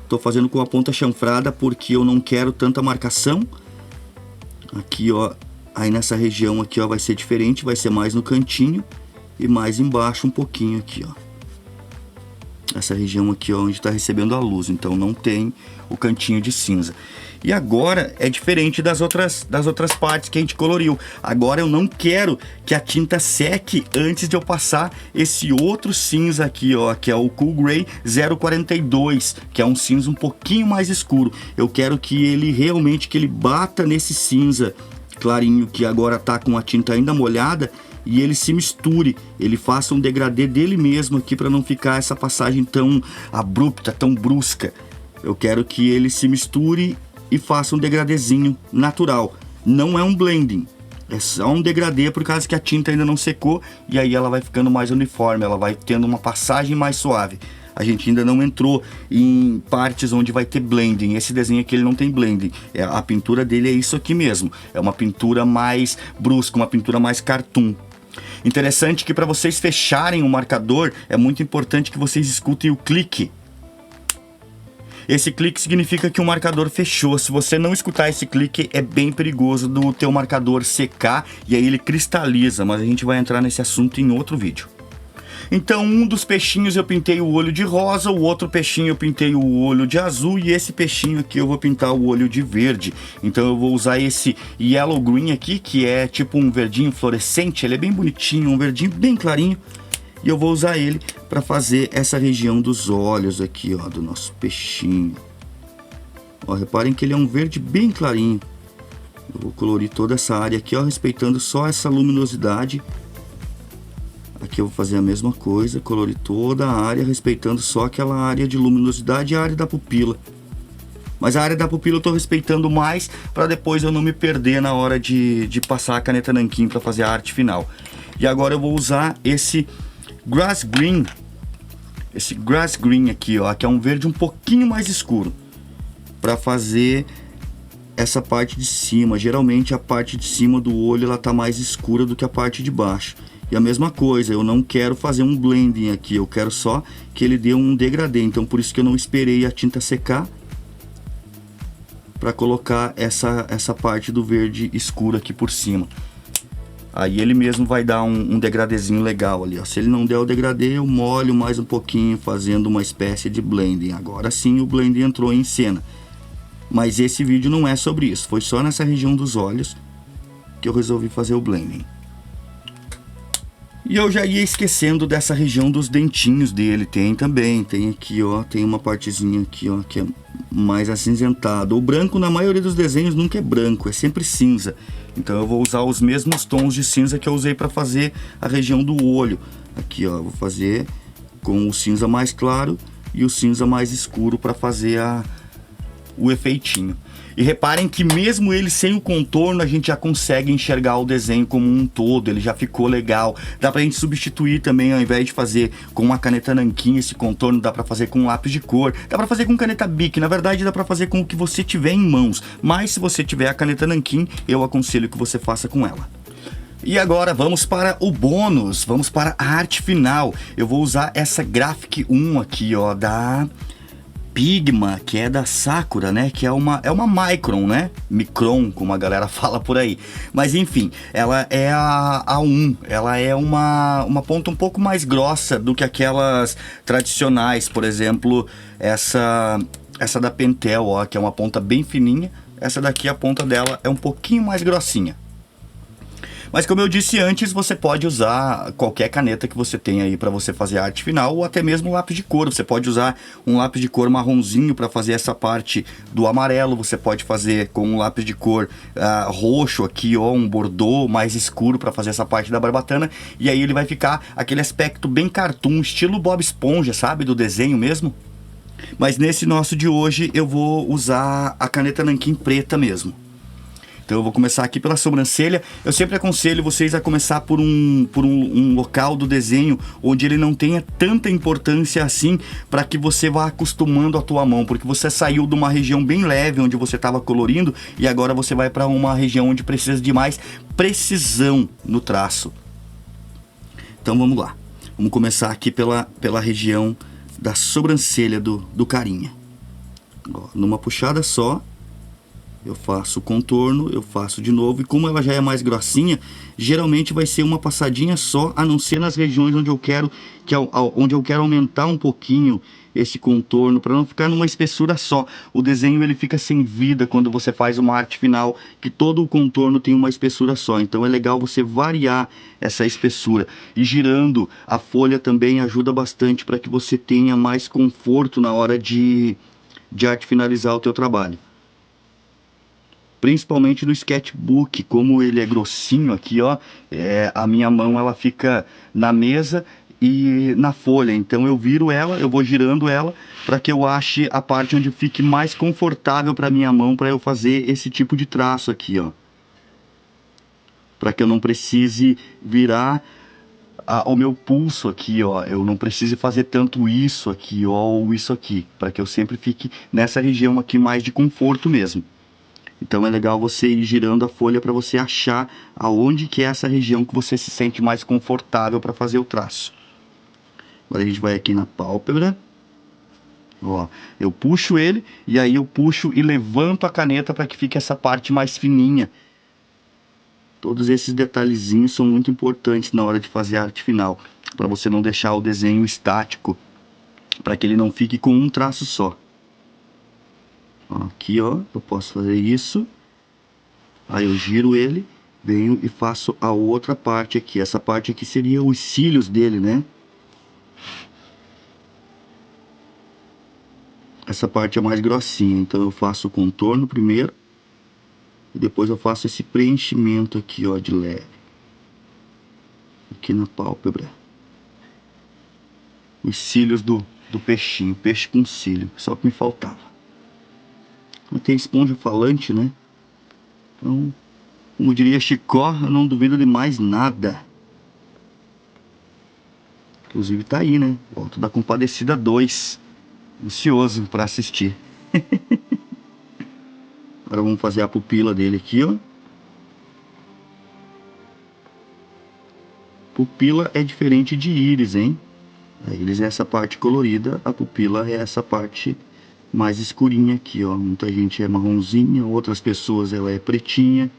Tô fazendo com a ponta chanfrada porque eu não quero tanta marcação. Aqui, ó, aí nessa região aqui, ó, vai ser diferente, vai ser mais no cantinho. E mais embaixo um pouquinho aqui, ó. Essa região aqui, ó, onde está recebendo a luz, então não tem o cantinho de cinza. E agora é diferente das outras partes que a gente coloriu. Agora eu não quero que a tinta seque antes de eu passar esse outro cinza aqui, ó, que é o Cool Grey 042, que é um cinza um pouquinho mais escuro. Eu quero que ele realmente bata nesse cinza clarinho que agora tá com a tinta ainda molhada, e ele se misture, ele faça um degradê dele mesmo aqui, para não ficar essa passagem tão abrupta, tão brusca. Eu quero que ele se misture e faça um degradêzinho natural. Não é um blending, é só um degradê por causa que a tinta ainda não secou, e aí ela vai ficando mais uniforme, ela vai tendo uma passagem mais suave. A gente ainda não entrou em partes onde vai ter blending. Esse desenho aqui ele não tem blending. A pintura dele é isso aqui mesmo. É uma pintura mais brusca, uma pintura mais cartoon. Interessante que para vocês fecharem o marcador, é muito importante que vocês escutem o clique. Esse clique significa que o marcador fechou. Se você não escutar esse clique, é bem perigoso do teu marcador secar e aí ele cristaliza, mas a gente vai entrar nesse assunto em outro vídeo. Então, um dos peixinhos eu pintei o olho de rosa, o outro peixinho eu pintei o olho de azul, e esse peixinho aqui eu vou pintar o olho de verde. Então eu vou usar esse yellow green aqui, que é tipo um verdinho fluorescente, ele é bem bonitinho, um verdinho bem clarinho. E eu vou usar ele para fazer essa região dos olhos aqui, ó, do nosso peixinho. Ó, reparem que ele é um verde bem clarinho. Eu vou colorir toda essa área aqui, ó, respeitando só essa luminosidade. Aqui eu vou fazer a mesma coisa, colorir toda a área, respeitando só aquela área de luminosidade e a área da pupila. Mas a área da pupila eu estou respeitando mais para depois eu não me perder na hora de passar a caneta nanquim para fazer a arte final. E agora eu vou usar esse grass green aqui, ó, que é um verde um pouquinho mais escuro, para fazer essa parte de cima. Geralmente a parte de cima do olho ela tá mais escura do que a parte de baixo. E a mesma coisa, eu não quero fazer um blending aqui, eu quero só que ele dê um degradê. Então por isso que eu não esperei a tinta secar para colocar essa parte do verde escuro aqui por cima. Aí ele mesmo vai dar um degradêzinho legal ali, ó. Se ele não der o degradê, eu molho mais um pouquinho, fazendo uma espécie de blending. Agora sim o blending entrou em cena. Mas esse vídeo não é sobre isso, foi só nessa região dos olhos que eu resolvi fazer o blending. E eu já ia esquecendo dessa região dos dentinhos dele. Tem também, tem aqui, ó, tem uma partezinha aqui, ó, que é mais acinzentado. O branco na maioria dos desenhos nunca é branco, é sempre cinza. Então eu vou usar os mesmos tons de cinza que eu usei para fazer a região do olho. Aqui, ó, eu vou fazer com o cinza mais claro e o cinza mais escuro para fazer o efeitinho. E reparem que mesmo ele sem o contorno, a gente já consegue enxergar o desenho como um todo, ele já ficou legal. Dá pra gente substituir também, ao invés de fazer com uma caneta nanquim esse contorno, dá pra fazer com um lápis de cor, dá pra fazer com caneta Bic, na verdade dá pra fazer com o que você tiver em mãos. Mas se você tiver a caneta nanquim, eu aconselho que você faça com ela. E agora vamos para o bônus, vamos para a arte final. Eu vou usar essa Graphic 1 aqui, ó, da Pigma, que é da Sakura, né? Que é uma Micron, né? Micron, como a galera fala por aí. Mas enfim, ela é a A1. Ela é uma ponta um pouco mais grossa do que aquelas tradicionais. Por exemplo, essa da Pentel, ó, que é uma ponta bem fininha. Essa daqui, a ponta dela é um pouquinho mais grossinha. Mas como eu disse antes, você pode usar qualquer caneta que você tenha aí para você fazer a arte final, ou até mesmo um lápis de cor. Você pode usar um lápis de cor marronzinho para fazer essa parte do amarelo. Você pode fazer com um lápis de cor roxo aqui, ó, um bordô mais escuro para fazer essa parte da barbatana. E aí ele vai ficar aquele aspecto bem cartoon, estilo Bob Esponja, sabe? Do desenho mesmo. Mas nesse nosso de hoje eu vou usar a caneta nanquim preta mesmo. Então eu vou começar aqui pela sobrancelha. Eu sempre aconselho vocês a começar por um local do desenho onde ele não tenha tanta importância assim, para que você vá acostumando a tua mão, porque você saiu de uma região bem leve onde você estava colorindo e agora você vai para uma região onde precisa de mais precisão no traço. Então vamos lá. Vamos começar aqui pela região da sobrancelha do carinha. Ó, numa puxada só. Eu faço o contorno, eu faço de novo, e como ela já é mais grossinha, geralmente vai ser uma passadinha só, a não ser nas regiões onde eu quero aumentar um pouquinho esse contorno, para não ficar numa espessura só. O desenho ele fica sem vida quando você faz uma arte final, que todo o contorno tem uma espessura só. Então é legal você variar essa espessura. E girando a folha também ajuda bastante para que você tenha mais conforto na hora de arte finalizar o teu trabalho. Principalmente no sketchbook, como ele é grossinho aqui, ó, a minha mão ela fica na mesa e na folha, então eu viro ela, eu vou girando ela para que eu ache a parte onde fique mais confortável para minha mão, para eu fazer esse tipo de traço aqui, ó, para que eu não precise virar o meu pulso aqui, ó, eu não preciso fazer tanto isso aqui, ó, ou isso aqui, para que eu sempre fique nessa região aqui mais de conforto mesmo. Então é legal você ir girando a folha para você achar aonde que é essa região que você se sente mais confortável para fazer o traço. Agora a gente vai aqui na pálpebra. Ó, eu puxo ele e aí eu puxo e levanto a caneta para que fique essa parte mais fininha. Todos esses detalhezinhos são muito importantes na hora de fazer a arte final, para você não deixar o desenho estático, para que ele não fique com um traço só. Aqui, ó, eu posso fazer isso. Aí eu giro ele, venho e faço a outra parte aqui. Essa parte aqui seria os cílios dele, né? Essa parte é mais grossinha, então eu faço o contorno primeiro. E depois eu faço esse preenchimento aqui, ó, de leve. Aqui na pálpebra. Os cílios do peixinho, peixe com cílio, só que me faltava. Mas tem esponja falante, né? Então, como diria Chicó, eu não duvido de mais nada. Inclusive tá aí, né? Volto da Compadecida 2. Ansioso para assistir. Agora vamos fazer a pupila dele aqui, ó. Pupila é diferente de íris, hein? A íris é essa parte colorida, a pupila é essa parte mais escurinha aqui, ó. Muita gente é marronzinha, outras pessoas ela é pretinha.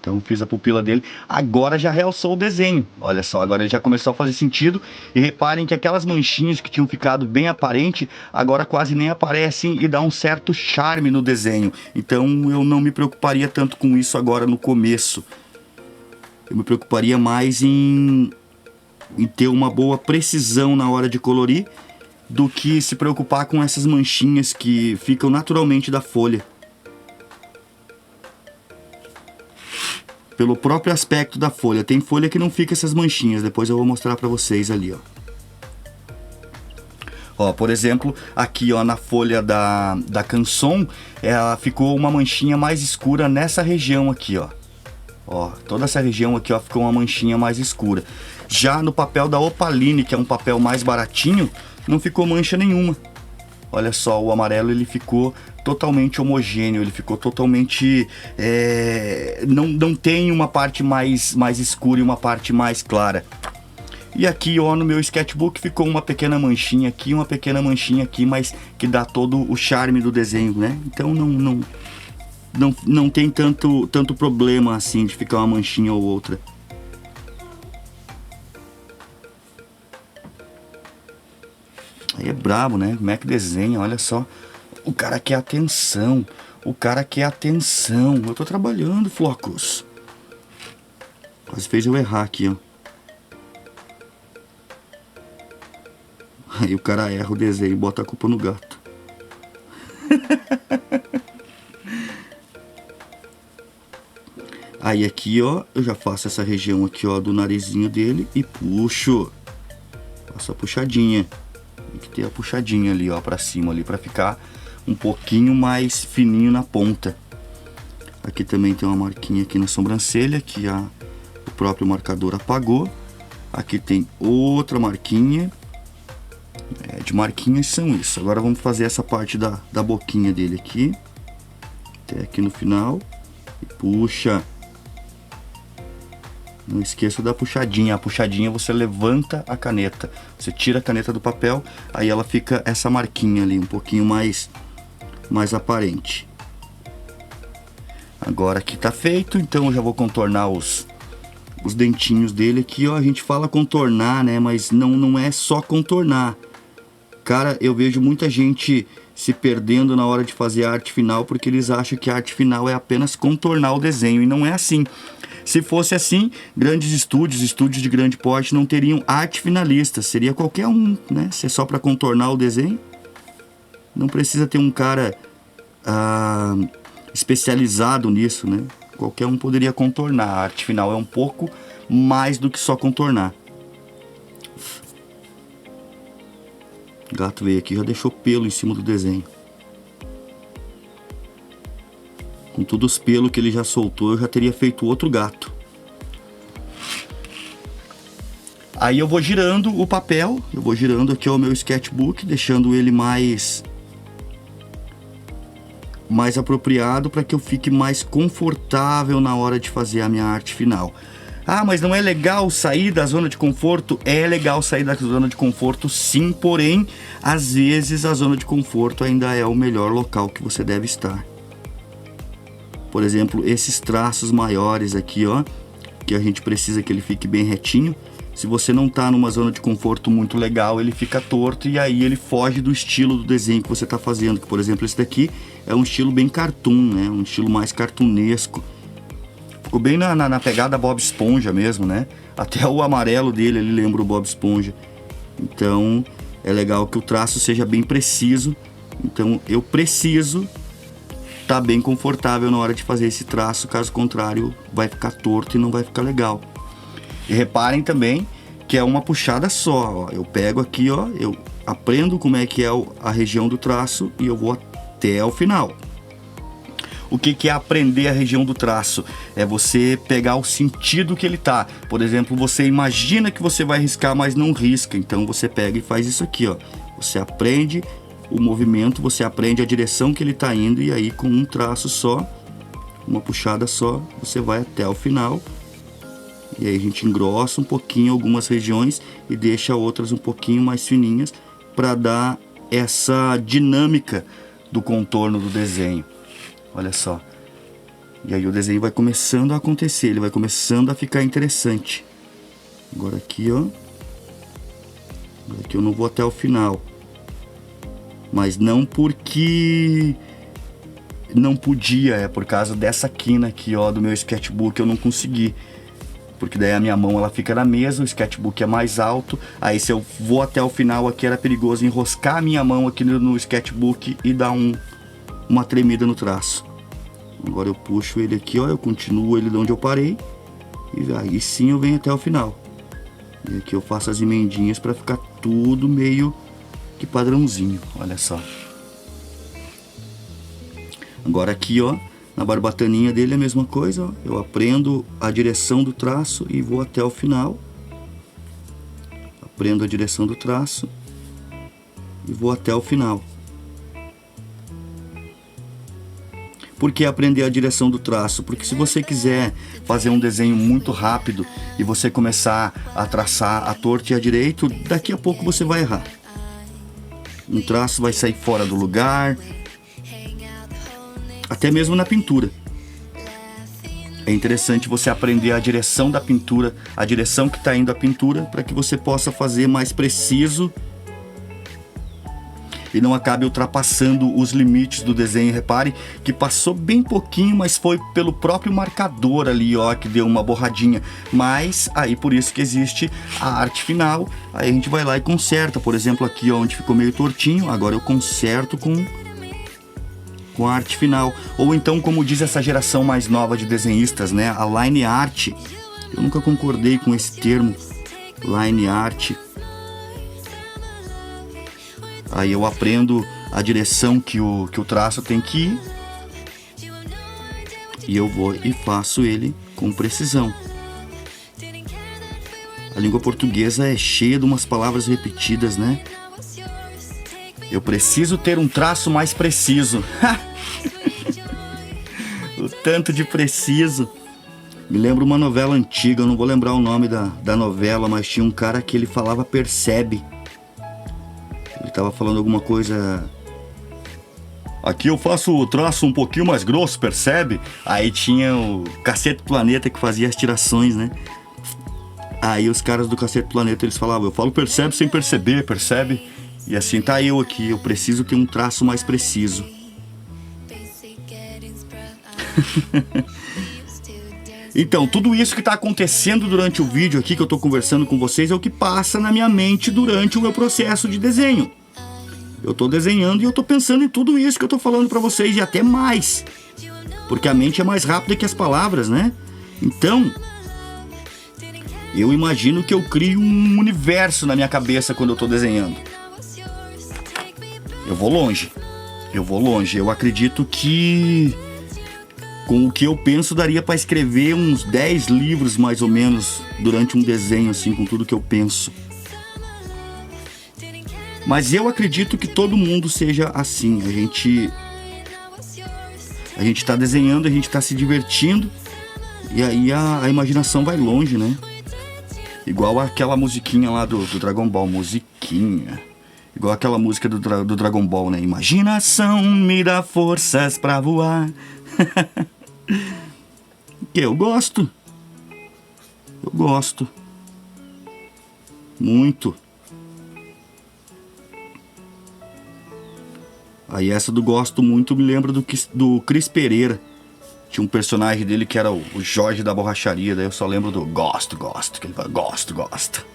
Então fiz a pupila dele, agora já realçou o desenho. Olha só, agora ele já começou a fazer sentido. E reparem que aquelas manchinhas que tinham ficado bem aparente, agora quase nem aparecem e dá um certo charme no desenho. Então eu não me preocuparia tanto com isso agora no começo. Eu me preocuparia mais em ter uma boa precisão na hora de colorir, do que se preocupar com essas manchinhas que ficam naturalmente da folha. Pelo próprio aspecto da folha. Tem folha que não fica essas manchinhas, depois eu vou mostrar pra vocês ali, ó. Ó, por exemplo, aqui ó, na folha da Canson, ela ficou uma manchinha mais escura nessa região aqui, ó. Ó, toda essa região aqui ó, ficou uma manchinha mais escura. Já no papel da Opaline, que é um papel mais baratinho, não ficou mancha nenhuma. Olha só, o amarelo ele ficou totalmente homogêneo, ele ficou totalmente... não tem uma parte mais escura e uma parte mais clara. E aqui, ó, no meu sketchbook ficou uma pequena manchinha aqui, uma pequena manchinha aqui, mas que dá todo o charme do desenho, né? Então não tem tanto problema assim de ficar uma manchinha ou outra. Aí é brabo, né? Como é que desenha? Olha só. O cara quer atenção. O cara quer atenção. Eu tô trabalhando, Flocos. Quase fez eu errar aqui, ó. Aí o cara erra o desenho e bota a culpa no gato. Aí aqui, ó, eu já faço essa região aqui, ó, do narizinho dele e puxo. Faço a puxadinha. Tem que ter a puxadinha ali, ó, pra cima ali, pra ficar um pouquinho mais fininho na ponta. Aqui também tem uma marquinha aqui na sobrancelha que o próprio marcador apagou. Aqui tem outra marquinha. De marquinhas são isso. Agora vamos fazer essa parte da boquinha dele aqui. Até aqui no final. E puxa. Não esqueça da puxadinha. A puxadinha você levanta a caneta. Você tira a caneta do papel. Aí ela fica essa marquinha ali. Um pouquinho mais aparente. Agora aqui tá feito. Então eu já vou contornar os dentinhos dele aqui, ó. A gente fala contornar, né? Mas não é só contornar. Cara, eu vejo muita gente se perdendo na hora de fazer a arte final porque eles acham que a arte final é apenas contornar o desenho, e não é assim. Se fosse assim, grandes estúdios de grande porte não teriam arte finalista, seria qualquer um, né? Se é só para contornar o desenho, não precisa ter um cara especializado nisso, né? Qualquer um poderia contornar. A arte final é um pouco mais do que só contornar. O gato veio aqui e já deixou pelo em cima do desenho. Com todos os pelos que ele já soltou, eu já teria feito outro gato. Aí eu vou girando o papel, eu vou girando aqui o meu sketchbook, deixando ele mais apropriado para que eu fique mais confortável na hora de fazer a minha arte final. Ah, mas não é legal sair da zona de conforto? É legal sair da zona de conforto, sim, porém, às vezes a zona de conforto ainda é o melhor local que você deve estar. Por exemplo, esses traços maiores aqui, ó, que a gente precisa que ele fique bem retinho. Se você não tá numa zona de conforto muito legal, ele fica torto e aí ele foge do estilo do desenho que você tá fazendo. Que, por exemplo, esse daqui é um estilo bem cartoon, né? Um estilo mais cartunesco. Ficou bem na pegada Bob Esponja mesmo, né? Até o amarelo dele, ele lembra o Bob Esponja. Então, é legal que o traço seja bem preciso. Então, eu preciso estar bem confortável na hora de fazer esse traço. Caso contrário, vai ficar torto e não vai ficar legal. E reparem também que é uma puxada só, ó. Eu pego aqui, ó, eu aprendo como é que é a região do traço e eu vou até o final. O que é aprender a região do traço? É você pegar o sentido que ele tá. Por exemplo, você imagina que você vai riscar, mas não risca. Então você pega e faz isso aqui, ó. Você aprende o movimento, você aprende a direção que ele tá indo, e aí com um traço só, uma puxada só, você vai até o final. E aí a gente engrossa um pouquinho algumas regiões e deixa outras um pouquinho mais fininhas para dar essa dinâmica do contorno do desenho. Olha só. E aí o desenho vai começando a acontecer, ele vai começando a ficar interessante. Agora aqui, ó. Agora aqui eu não vou até o final. Mas não porque não podia, é por causa dessa quina aqui, ó, do meu sketchbook eu não consegui. Porque daí a minha mão ela fica na mesa, o sketchbook é mais alto. Aí se eu vou até o final aqui era perigoso enroscar a minha mão aqui no sketchbook e dar uma tremida no traço. Agora eu puxo ele aqui, ó, eu continuo ele de onde eu parei. E aí sim eu venho até o final. E aqui eu faço as emendinhas para ficar tudo meio Que padrãozinho, olha só. Agora aqui, ó, na barbataninha dele é a mesma coisa, ó. Eu aprendo a direção do traço e vou até o final. Aprendo a direção do traço e vou até o final. Por que aprender a direção do traço? Porque se você quiser fazer um desenho muito rápido e você começar a traçar à torta e à direito, daqui a pouco você vai errar. Um traço vai sair fora do lugar, até mesmo na pintura. É interessante você aprender a direção da pintura, a direção que está indo a pintura, para que você possa fazer mais preciso e não acabe ultrapassando os limites do desenho. Repare que passou bem pouquinho, mas foi pelo próprio marcador ali, ó, que deu uma borradinha. Mas aí por isso que existe a arte final. Aí a gente vai lá e conserta. Por exemplo, aqui ó, onde ficou meio tortinho, agora eu conserto com a arte final. Ou então, como diz essa geração mais nova de desenhistas, né, a line art. Eu nunca concordei com esse termo, line art. Aí eu aprendo a direção que o traço tem que ir e eu vou e faço ele com precisão. A língua portuguesa é cheia de umas palavras repetidas, né? Eu preciso ter um traço mais preciso. O tanto de preciso. Me lembra uma novela antiga, eu não vou lembrar o nome da novela, mas tinha um cara que ele falava percebe. Ele tava falando alguma coisa. Aqui eu faço o traço um pouquinho mais grosso, percebe? Aí tinha o Cacete Planeta que fazia as tirações, né? Aí os caras do Cacete Planeta, eles falavam, eu falo percebe sem perceber, percebe? E assim tá eu aqui, eu preciso ter um traço mais preciso. Então, tudo isso que está acontecendo durante o vídeo aqui que eu estou conversando com vocês é o que passa na minha mente durante o meu processo de desenho. Eu estou desenhando e eu estou pensando em tudo isso que eu estou falando para vocês e até mais. Porque a mente é mais rápida que as palavras, né? Então, eu imagino que eu crio um universo na minha cabeça quando eu estou desenhando. Eu vou longe. Eu acredito que com o que eu penso daria para escrever uns 10 livros mais ou menos durante um desenho assim, com tudo que eu penso. Mas eu acredito que todo mundo seja assim. A gente tá desenhando, a gente tá se divertindo e aí a imaginação vai longe, né? Igual aquela musiquinha lá do Dragon Ball, musiquinha. Igual aquela música do Dragon Ball, né? Imaginação me dá forças pra voar. Eu gosto. Muito. Aí essa do gosto muito me lembra do Cris Pereira. Tinha um personagem dele que era o Jorge da borracharia. Daí eu só lembro do gosto. Que ele fala gosto.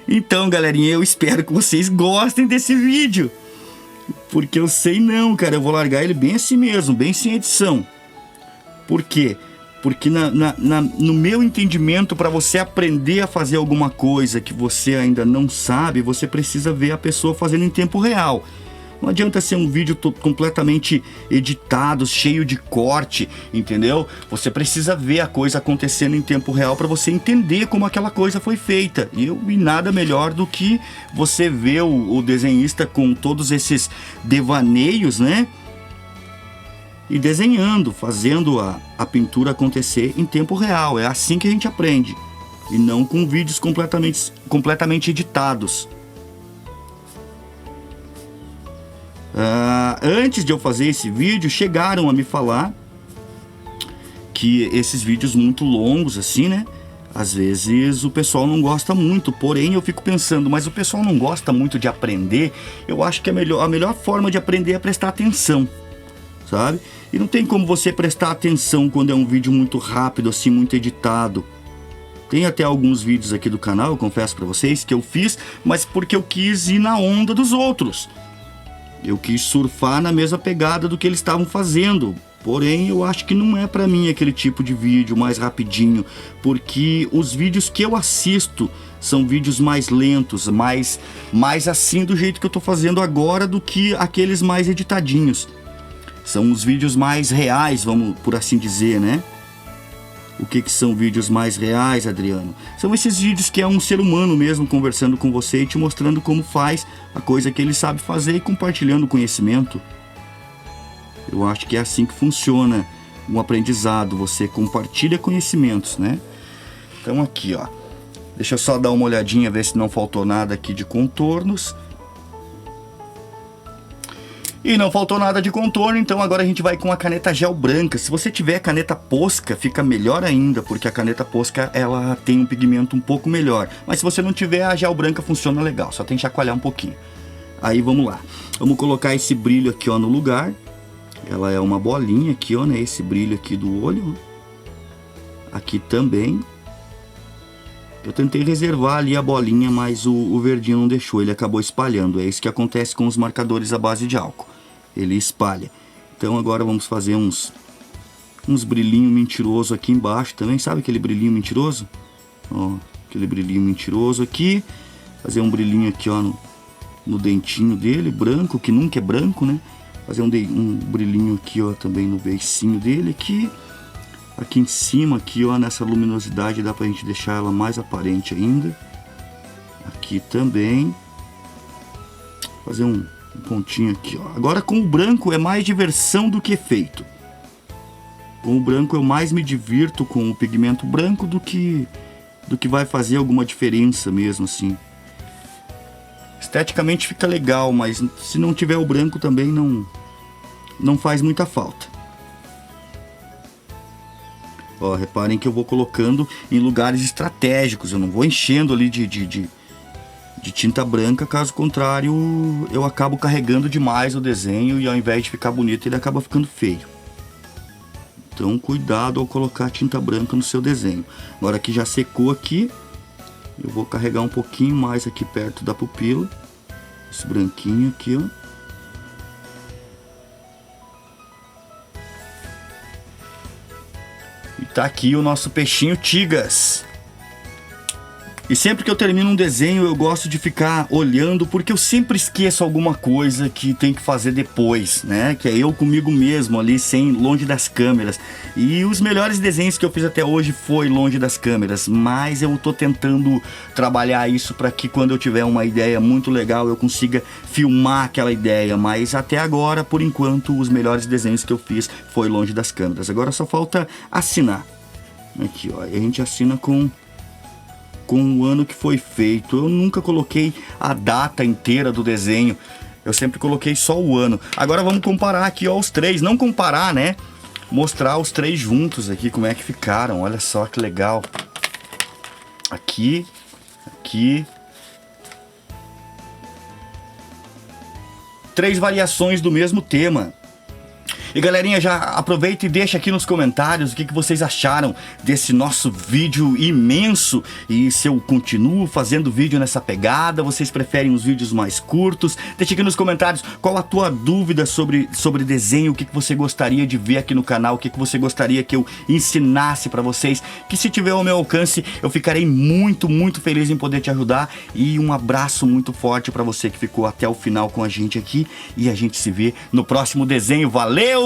Então, galerinha, eu espero que vocês gostem desse vídeo. Porque eu sei não, cara, eu vou largar ele bem assim mesmo, bem sem edição. Por quê? Porque no meu entendimento, para você aprender a fazer alguma coisa que você ainda não sabe, você precisa ver a pessoa fazendo em tempo real. Não adianta ser um vídeo completamente editado, cheio de corte, entendeu? Você precisa ver a coisa acontecendo em tempo real para você entender como aquela coisa foi feita. E nada melhor do que você ver o desenhista com todos esses devaneios, né? E desenhando, fazendo a pintura acontecer em tempo real. É assim que a gente aprende. E não com vídeos completamente editados. Antes de eu fazer esse vídeo, chegaram a me falar que esses vídeos muito longos assim, né? Às vezes o pessoal não gosta muito, porém eu fico pensando, mas o pessoal não gosta muito de aprender. Eu acho que a melhor forma de aprender é prestar atenção, sabe? E não tem como você prestar atenção quando é um vídeo muito rápido, assim, muito editado. Tem até alguns vídeos aqui do canal, eu confesso pra vocês, que eu fiz, mas porque eu quis ir na onda dos outros. Eu quis surfar na mesma pegada do que eles estavam fazendo. Porém, eu acho que não é pra mim aquele tipo de vídeo mais rapidinho. Porque os vídeos que eu assisto são vídeos mais lentos, mais assim do jeito que eu tô fazendo agora do que aqueles mais editadinhos. São os vídeos mais reais, vamos por assim dizer, né? O que são vídeos mais reais, Adriano? São esses vídeos que é um ser humano mesmo conversando com você e te mostrando como faz a coisa que ele sabe fazer e compartilhando conhecimento. Eu acho que é assim que funciona um aprendizado, você compartilha conhecimentos, né? Então aqui, ó, deixa eu só dar uma olhadinha, ver se não faltou nada aqui de contornos. E não faltou nada de contorno, então agora a gente vai com a caneta gel branca. Se você tiver caneta Posca, fica melhor ainda, porque a caneta Posca, ela tem um pigmento um pouco melhor. Mas se você não tiver, a gel branca funciona legal, só tem que chacoalhar um pouquinho. Aí vamos lá, vamos colocar esse brilho aqui, ó, no lugar. Ela é uma bolinha aqui, ó, né, esse brilho aqui do olho. Aqui também. Eu tentei reservar ali a bolinha, mas o verdinho não deixou, ele acabou espalhando. É isso que acontece com os marcadores à base de álcool, ele espalha. Então agora vamos fazer uns brilhinhos mentirosos aqui embaixo também. Sabe aquele brilhinho mentiroso? Ó, aquele brilhinho mentiroso aqui. Fazer um brilhinho aqui, ó, no dentinho dele, branco, que nunca é branco, né? Fazer um brilhinho aqui, ó, também no beicinho dele aqui. Aqui em cima, aqui, ó, nessa luminosidade dá pra gente deixar ela mais aparente ainda. Aqui também. Fazer um pontinho aqui, ó. Agora com o branco é mais diversão do que efeito. Com o branco eu mais me divirto com o pigmento branco do que vai fazer alguma diferença mesmo, assim. Esteticamente fica legal, mas se não tiver o branco também não faz muita falta. Ó, reparem que eu vou colocando em lugares estratégicos, eu não vou enchendo ali de tinta branca, caso contrário eu acabo carregando demais o desenho e ao invés de ficar bonito ele acaba ficando feio. Então cuidado ao colocar tinta branca no seu desenho. Agora que já secou aqui, eu vou carregar um pouquinho mais aqui perto da pupila, esse branquinho aqui, ó. Tá aqui o nosso peixinho Tigas. E sempre que eu termino um desenho eu gosto de ficar olhando, porque eu sempre esqueço alguma coisa que tem que fazer depois, né? Que é eu comigo mesmo ali, longe das câmeras. E os melhores desenhos que eu fiz até hoje foi longe das câmeras, mas eu tô tentando trabalhar isso para que quando eu tiver uma ideia muito legal eu consiga filmar aquela ideia. Mas até agora, por enquanto, os melhores desenhos que eu fiz foi longe das câmeras. Agora só falta assinar. Aqui, ó, e a gente assina com o ano que foi feito. Eu nunca coloquei a data inteira do desenho, eu sempre coloquei só o ano. Agora vamos comparar aqui, ó, os três, não comparar, né? Mostrar os três juntos aqui, como é que ficaram, olha só que legal. Aqui, aqui. Três variações do mesmo tema. E galerinha, já aproveita e deixa aqui nos comentários o que vocês acharam desse nosso vídeo imenso. E se eu continuo fazendo vídeo nessa pegada, vocês preferem os vídeos mais curtos? Deixa aqui nos comentários qual a tua dúvida sobre desenho, o que você gostaria de ver aqui no canal, o que você gostaria que eu ensinasse pra vocês, que se tiver ao meu alcance eu ficarei muito, muito feliz em poder te ajudar. E um abraço muito forte pra você que ficou até o final com a gente aqui, e a gente se vê no próximo desenho. Valeu!